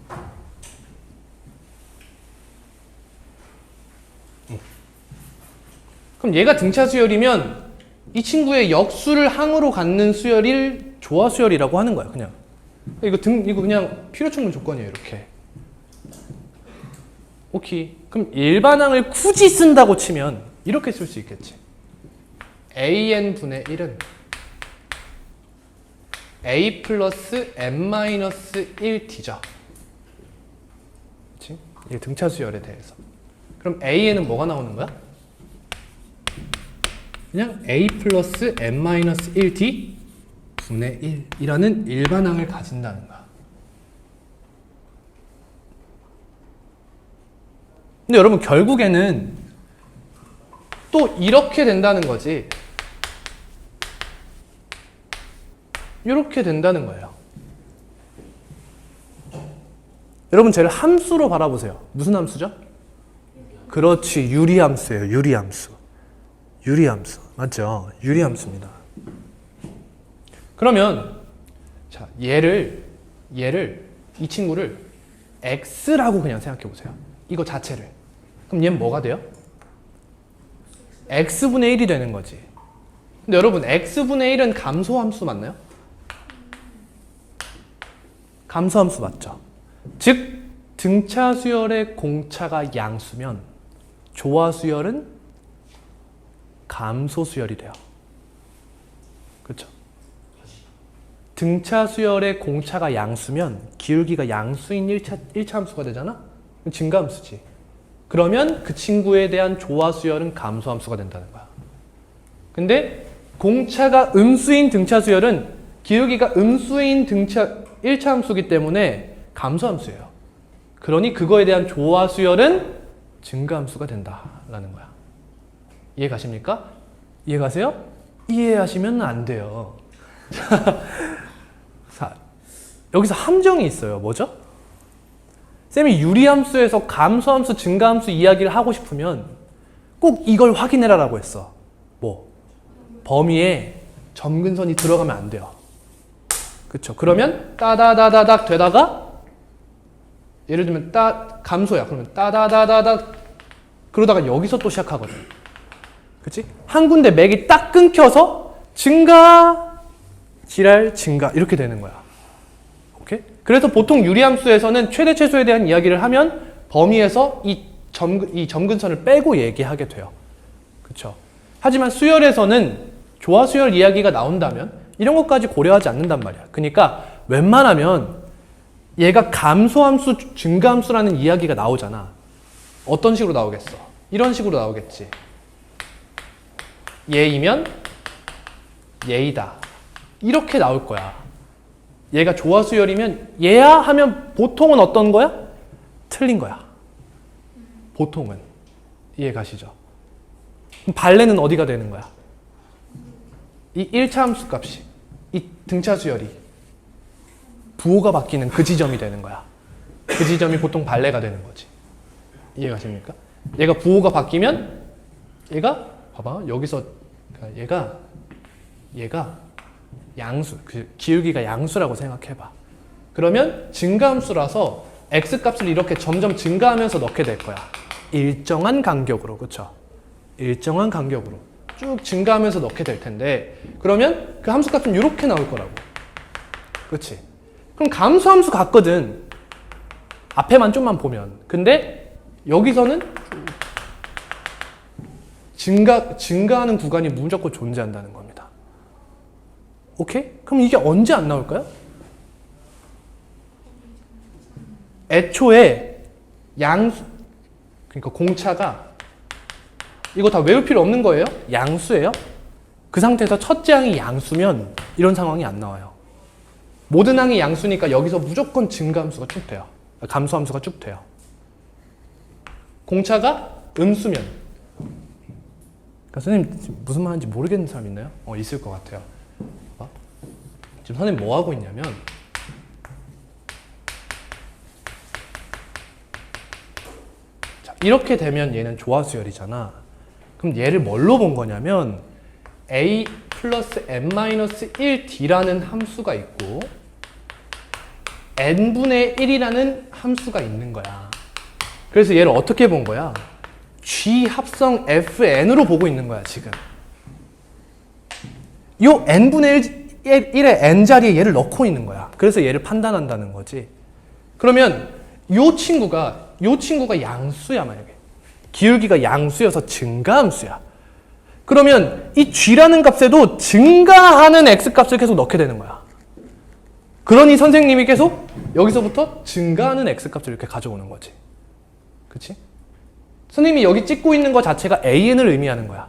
그럼 얘가 등차 수열이면 이 친구의 역수를 항으로 갖는 수열을 조화 수열이라고 하는 거야, 그냥. 이거 그냥 필요 충분 조건이에요, 이렇게. 오케이. 그럼 일반항을 굳이 쓴다고 치면 이렇게 쓸 수 있겠지. AN분의 1은 A 플러스 N-1T죠. 그치? 이게 등차 수열에 대해서. 그럼 A에는 뭐가 나오는 거야? 그냥 A 플러스 N-1T 분의 1이라는 일반항을 가진다는 거야. 근데 여러분 결국에는 또 이렇게 된다는 거지. 이렇게 된다는 거예요. 여러분 쟤를 함수로 바라보세요. 무슨 함수죠? 그렇지, 유리함수예요. 유리함수. 유리함수. 맞죠? 유리함수입니다. 그러면 자, 얘를 이 친구를 x라고 그냥 생각해 보세요. 이거 자체를. 그럼 얘는 뭐가 돼요? x분의 1이 되는 거지. 근데 여러분 x분의 1은 감소함수 맞나요? 감소함수 맞죠? 즉 등차 수열의 공차가 양수면 조화 수열은 감소 수열이 돼요. 그렇죠? 등차 수열의 공차가 양수면 기울기가 양수인 1차 함수가 되잖아? 증가함수지. 그러면 그 친구에 대한 조화 수열은 감소함수가 된다는 거야. 근데 공차가 음수인 등차 수열은 기울기가 음수인 등차 1차 함수이기 때문에 감소함수예요. 그러니 그거에 대한 조화 수열은 증가함수가 된다라는 거야. 이해 가십니까? 이해 가세요? 이해하시면 안 돼요. 자, 여기서 함정이 있어요. 뭐죠? 쌤이 유리함수에서 감소함수, 증가함수 이야기를 하고 싶으면 꼭 이걸 확인해라라고 했어. 뭐? 범위에 점근선이 들어가면 안 돼요. 그쵸? 그러면 따다다다닥 되다가 예를 들면 감소야. 그러면 따다다다닥 그러다가 여기서 또 시작하거든. 그치? 한 군데 맥이 딱 끊겨서 증가, 지랄, 증가 이렇게 되는 거야. 오케이? 그래서 보통 유리함수에서는 최대 최소에 대한 이야기를 하면 범위에서 이 점근선을 빼고 얘기하게 돼요. 그쵸? 하지만 수열에서는 조화 수열 이야기가 나온다면 이런 것까지 고려하지 않는단 말이야. 그러니까 웬만하면 얘가 감소함수, 증가함수라는 이야기가 나오잖아. 어떤 식으로 나오겠어? 이런 식으로 나오겠지. 얘이면 얘이다. 이렇게 나올 거야. 얘가 조화 수열이면 얘야 하면 보통은 어떤 거야? 틀린 거야. 보통은. 이해 가시죠? 그럼 발레는 어디가 되는 거야? 이 1차 함수 값이, 이 등차 수열이 부호가 바뀌는 그 지점이 되는 거야. 그 지점이 보통 발레가 되는 거지. 이해 가십니까? 얘가 부호가 바뀌면 얘가 봐봐. 여기서 얘가 양수, 기울기가 양수라고 생각해봐. 그러면 증가함수라서 x값을 이렇게 점점 증가하면서 넣게 될 거야. 일정한 간격으로, 그쵸? 일정한 간격으로 쭉 증가하면서 넣게 될 텐데, 그러면 그 함수값은 이렇게 나올 거라고. 그치? 그럼 감소함수 같거든. 앞에만 좀만 보면. 근데 여기서는 증가하는 구간이 무조건 존재한다는 겁니다. 오케이? 그럼 이게 언제 안 나올까요? 애초에 그러니까 공차가, 이거 다 외울 필요 없는 거예요. 양수예요. 그 상태에서 첫째 항이 양수면 이런 상황이 안 나와요. 모든 항이 양수니까 여기서 무조건 증가함수가 쭉 돼요. 감소함수가 쭉 돼요. 공차가 음수면. 그러니까 선생님 무슨 말인지 모르겠는 사람 있나요? 있을 것 같아요. 지금 선생님 뭐 하고 있냐면, 자, 이렇게 되면 얘는 조화수열이잖아. 그럼 얘를 뭘로 본 거냐면 a 플러스 n-1d라는 함수가 있고 n분의 1이라는 함수가 있는 거야. 그래서 얘를 어떻게 본 거야? g 합성 fn으로 보고 있는 거야, 지금. 요 n분의 1의 n자리에 얘를 넣고 있는 거야. 그래서 얘를 판단한다는 거지. 그러면 요 친구가 양수야, 만약에. 기울기가 양수여서 증가함수야. 그러면 이 g라는 값에도 증가하는 x값을 계속 넣게 되는 거야. 그러니 선생님이 계속 여기서부터 증가하는 x값을 이렇게 가져오는 거지. 그치? 선생님이 여기 찍고 있는 거 자체가 an을 의미하는 거야.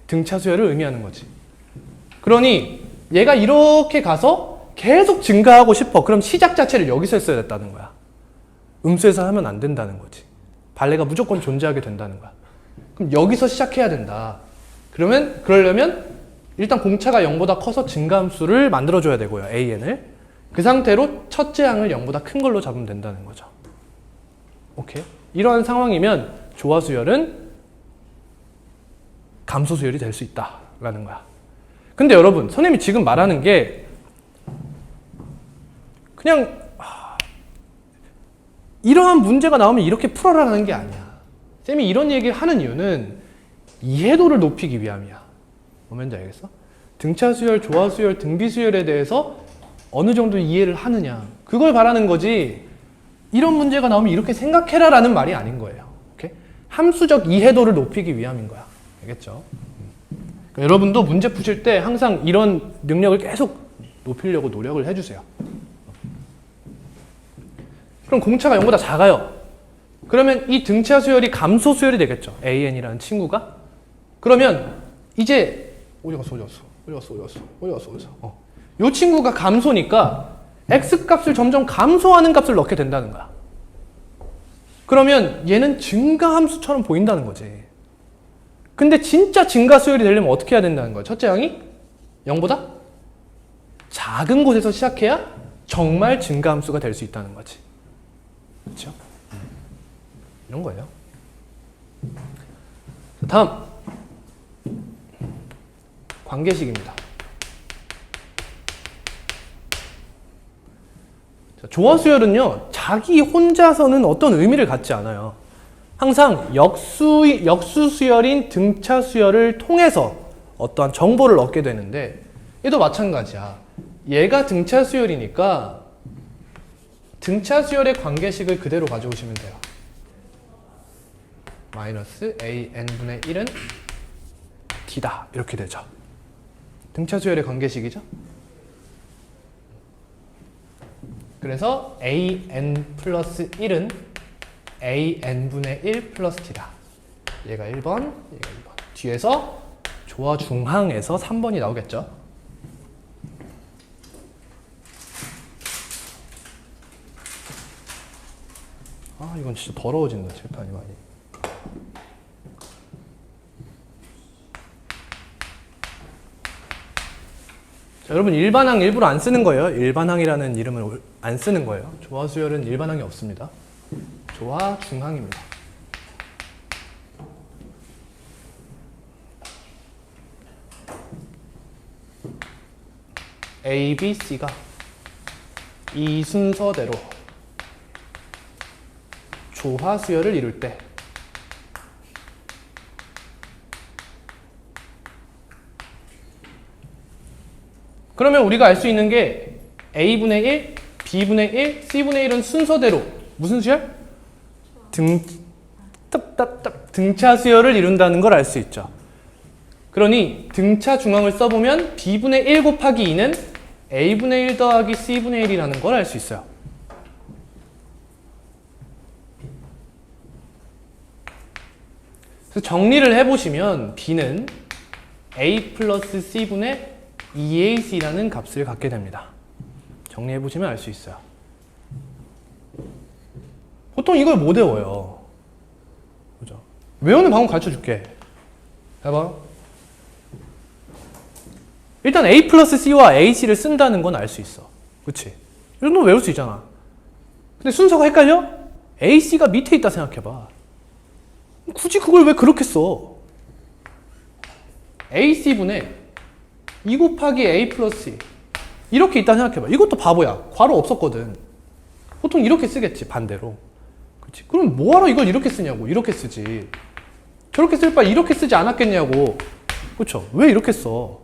등차 수열을 의미하는 거지. 그러니 얘가 이렇게 가서 계속 증가하고 싶어. 그럼 시작 자체를 여기서 했어야 됐다는 거야. 음수에서 하면 안 된다는 거지. 발레가 무조건 존재하게 된다는 거야. 그럼 여기서 시작해야 된다. 그러려면 일단 공차가 0보다 커서 증가함수를 만들어줘야 되고요. an을. 그 상태로 첫째 항을 0보다 큰 걸로 잡으면 된다는 거죠. 오케이? 이러한 상황이면 조화수열은 감소수열이 될 수 있다라는 거야. 근데 여러분, 선생님이 지금 말하는 게 그냥 이러한 문제가 나오면 이렇게 풀어라라는 게 아니야. 쌤이 이런 얘기를 하는 이유는 이해도를 높이기 위함이야. 뭔지 알겠어? 등차수열, 조화수열, 등비수열에 대해서 어느 정도 이해를 하느냐. 그걸 바라는 거지. 이런 문제가 나오면 이렇게 생각해라 라는 말이 아닌 거예요. 오케이? 함수적 이해도를 높이기 위함인 거야. 알겠죠? 그러니까 여러분도 문제 푸실 때 항상 이런 능력을 계속 높이려고 노력을 해주세요. 그럼 공차가 0보다 작아요. 그러면 이 등차 수열이 감소 수열이 되겠죠. an이라는 친구가. 그러면 이제 어디 갔어. 이 친구가 감소니까 x값을 점점 감소하는 값을 넣게 된다는 거야. 그러면 얘는 증가함수처럼 보인다는 거지. 근데 진짜 증가 수열이 되려면 어떻게 해야 된다는 거야? 첫째 항이 0보다 작은 곳에서 시작해야 정말 증가함수가 될 수 있다는 거지. 그렇죠? 이런 거예요. 다음 관계식입니다. 조화수열은요, 자기 혼자서는 어떤 의미를 갖지 않아요. 항상 역수수열인 등차수열을 통해서 어떠한 정보를 얻게 되는데, 얘도 마찬가지야. 얘가 등차수열이니까 등차수열의 관계식을 그대로 가져오시면 돼요. 마이너스 a(n)분의 1은 d다. 이렇게 되죠. 등차수열의 관계식이죠. 그래서 an 플러스 1은 an분의 1 플러스 d다. 얘가 1번, 얘가 2번. 뒤에서 조화중항에서 3번이 나오겠죠. 이건 진짜 더러워진다, 칠판이 많이. 자, 여러분 일반항 일부러 안 쓰는 거예요. 일반항이라는 이름을 안 쓰는 거예요. 조화수열은 일반항이 없습니다. 조화중항입니다. A, B, C가 이 순서대로 조화 수열을 이룰 때 그러면 우리가 알 수 있는 게 A분의 1, B분의 1, C분의 1은 순서대로 무슨 수열? 등차 수열을 이룬다는 걸 알 수 있죠. 그러니 등차 중앙을 써보면 B분의 1 곱하기 2는 A분의 1 더하기 C분의 1이라는 걸 알 수 있어요. 그래서 정리를 해보시면 B는 A 플러스 C분의 2AC라는 값을 갖게 됩니다. 정리해보시면 알 수 있어요. 보통 이걸 못 외워요. 그죠? 외우는 방법 가르쳐줄게. 해봐. 일단 A 플러스 C와 AC를 쓴다는 건 알 수 있어. 그치? 이 정도는 외울 수 있잖아. 근데 순서가 헷갈려? AC가 밑에 있다 생각해봐. 굳이 그걸 왜 그렇게 써? AC분의 2 곱하기 A 플러스 2 이렇게 있다 생각해봐. 이것도 바보야. 괄호 없었거든. 보통 이렇게 쓰겠지, 반대로. 그치? 그럼 뭐하러 이걸 이렇게 쓰냐고. 이렇게 쓰지. 저렇게 쓸 바에 이렇게 쓰지 않았겠냐고. 그쵸? 왜 이렇게 써?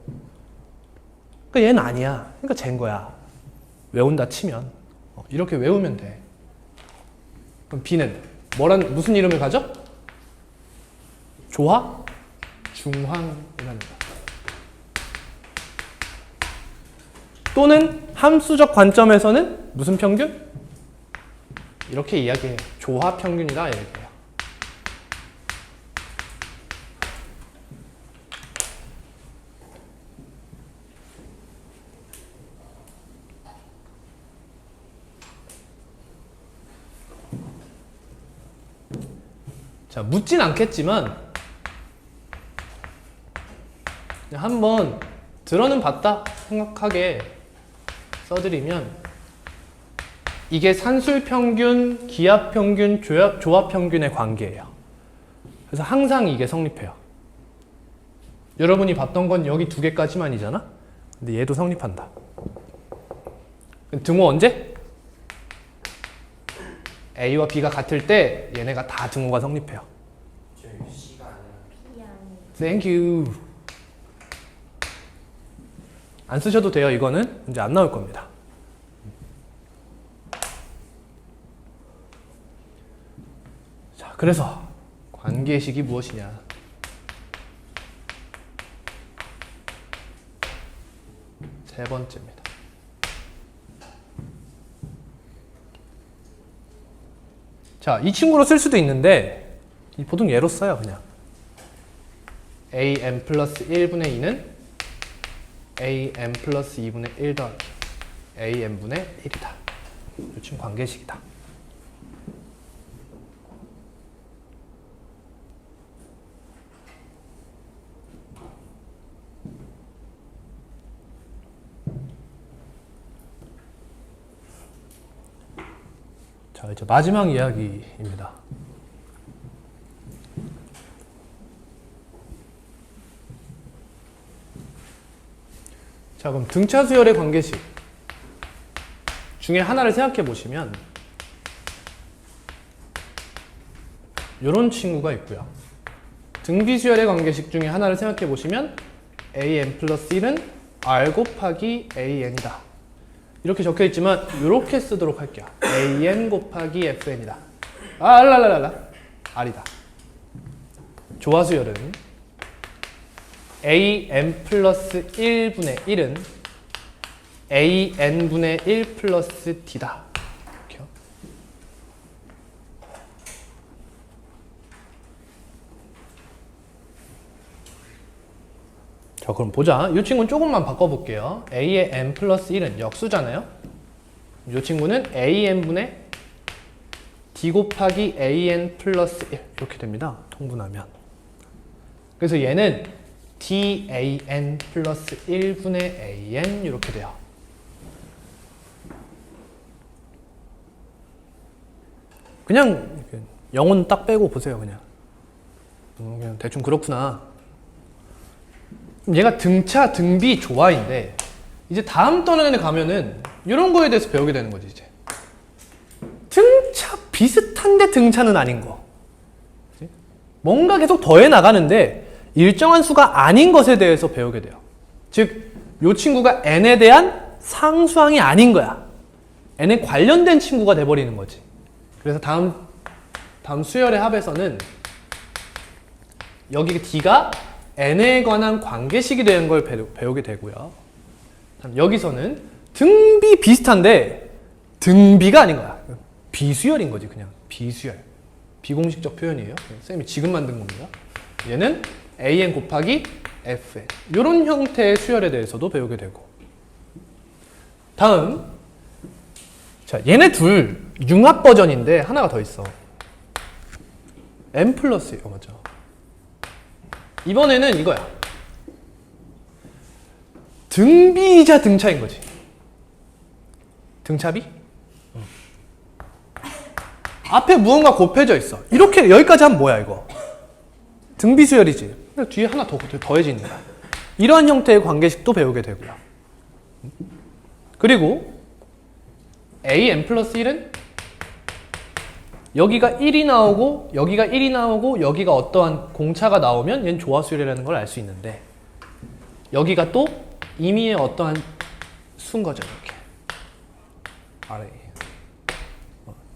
그러니까 얘는 아니야. 그러니까 쟨 거야. 외운다 치면. 이렇게 외우면 돼. 그럼 B는 무슨 이름을 가져? 조화? 중황이랍니다. 또는 함수적 관점에서는 무슨 평균? 이렇게 이야기해요. 조화 평균이다 이렇게요. 자, 묻진 않겠지만 그냥 한번 들어는 봤다 생각하게 써드리면 이게 산술평균, 기압평균, 조합평균의 관계예요. 그래서 항상 이게 성립해요. 여러분이 봤던 건 여기 두 개까지만이잖아? 근데 얘도 성립한다. 등호 언제? A와 B가 같을 때 얘네가 다 등호가 성립해요. 저 C가 아니라 Thank you. 안 쓰셔도 돼요. 이거는 이제 안 나올 겁니다. 자, 그래서 관계식이 무엇이냐? 세 번째입니다. 자, 이 친구로 쓸 수도 있는데 보통 얘로 써요. 그냥 am 플러스 1분의 2는 am 플러스 2분의 1 더하기 am분의 1이다. 이 친구 관계식이다. 자, 이제 마지막 이야기입니다. 자, 그럼 등차 수열의 관계식 중에 하나를 생각해 보시면 이런 친구가 있고요. 등비 수열의 관계식 중에 하나를 생각해 보시면 am 플러스 1은 r 곱하기 an이다. 이렇게 적혀 있지만 이렇게 쓰도록 할게요. an 곱하기 fn이다. r이다. 조화 수열은 am 플러스 1분의 1은 an분의 1 플러스 d다. 이렇게요. 자, 그럼 보자. 이 친구는 조금만 바꿔볼게요. a의 n 플러스 1은 역수잖아요. 이 친구는 an분의 d 곱하기 an 플러스 1 이렇게 됩니다. 통분하면. 그래서 얘는 dan 플러스 1분의 an 이렇게 돼요. 그냥 영혼 딱 빼고 보세요. 그냥 대충 그렇구나. 얘가 등차, 등비, 조화인데 이제 다음 턴에 가면은 이런 거에 대해서 배우게 되는 거지 이제. 등차 비슷한데 등차는 아닌 거. 그치? 뭔가 계속 더해 나가는데 일정한 수가 아닌 것에 대해서 배우게 돼요. 즉, 이 친구가 n에 대한 상수항이 아닌 거야. n에 관련된 친구가 돼버리는 거지. 그래서 다음 수열의 합에서는 여기 d가 n에 관한 관계식이 되는 걸 배우게 되고요. 여기서는 등비 비슷한데 등비가 아닌 거야. 비수열인 거지 그냥. 비수열. 비공식적 표현이에요. 쌤이 지금 만든 겁니다. 얘는 an 곱하기 fn. 이런 형태의 수열에 대해서도 배우게 되고. 다음. 자, 얘네 둘 융합 버전인데 하나가 더 있어. n 플러스 맞죠? 이번에는 이거야. 등비이자 등차인 거지. 등차비? 앞에 무언가 곱해져 있어. 이렇게 여기까지 하면 뭐야 이거? 등비수열이지. 뒤에 하나 더 더해지는 거야. 이러한 형태의 관계식도 배우게 되고요. 그리고 an 플러스 1은 여기가 1이 나오고 여기가 1이 나오고 여기가 어떠한 공차가 나오면 얘는 조화수열이라는 걸 알 수 있는데 여기가 또 임의의 어떠한 수인 거죠. 이렇게 아래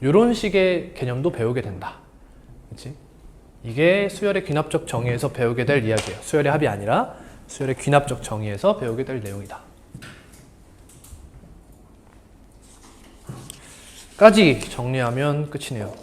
이런 식의 개념도 배우게 된다. 그렇지? 이게 수열의 귀납적 정의에서 배우게 될 이야기예요. 수열의 합이 아니라 수열의 귀납적 정의에서 배우게 될 내용이다. 까지 정리하면 끝이네요.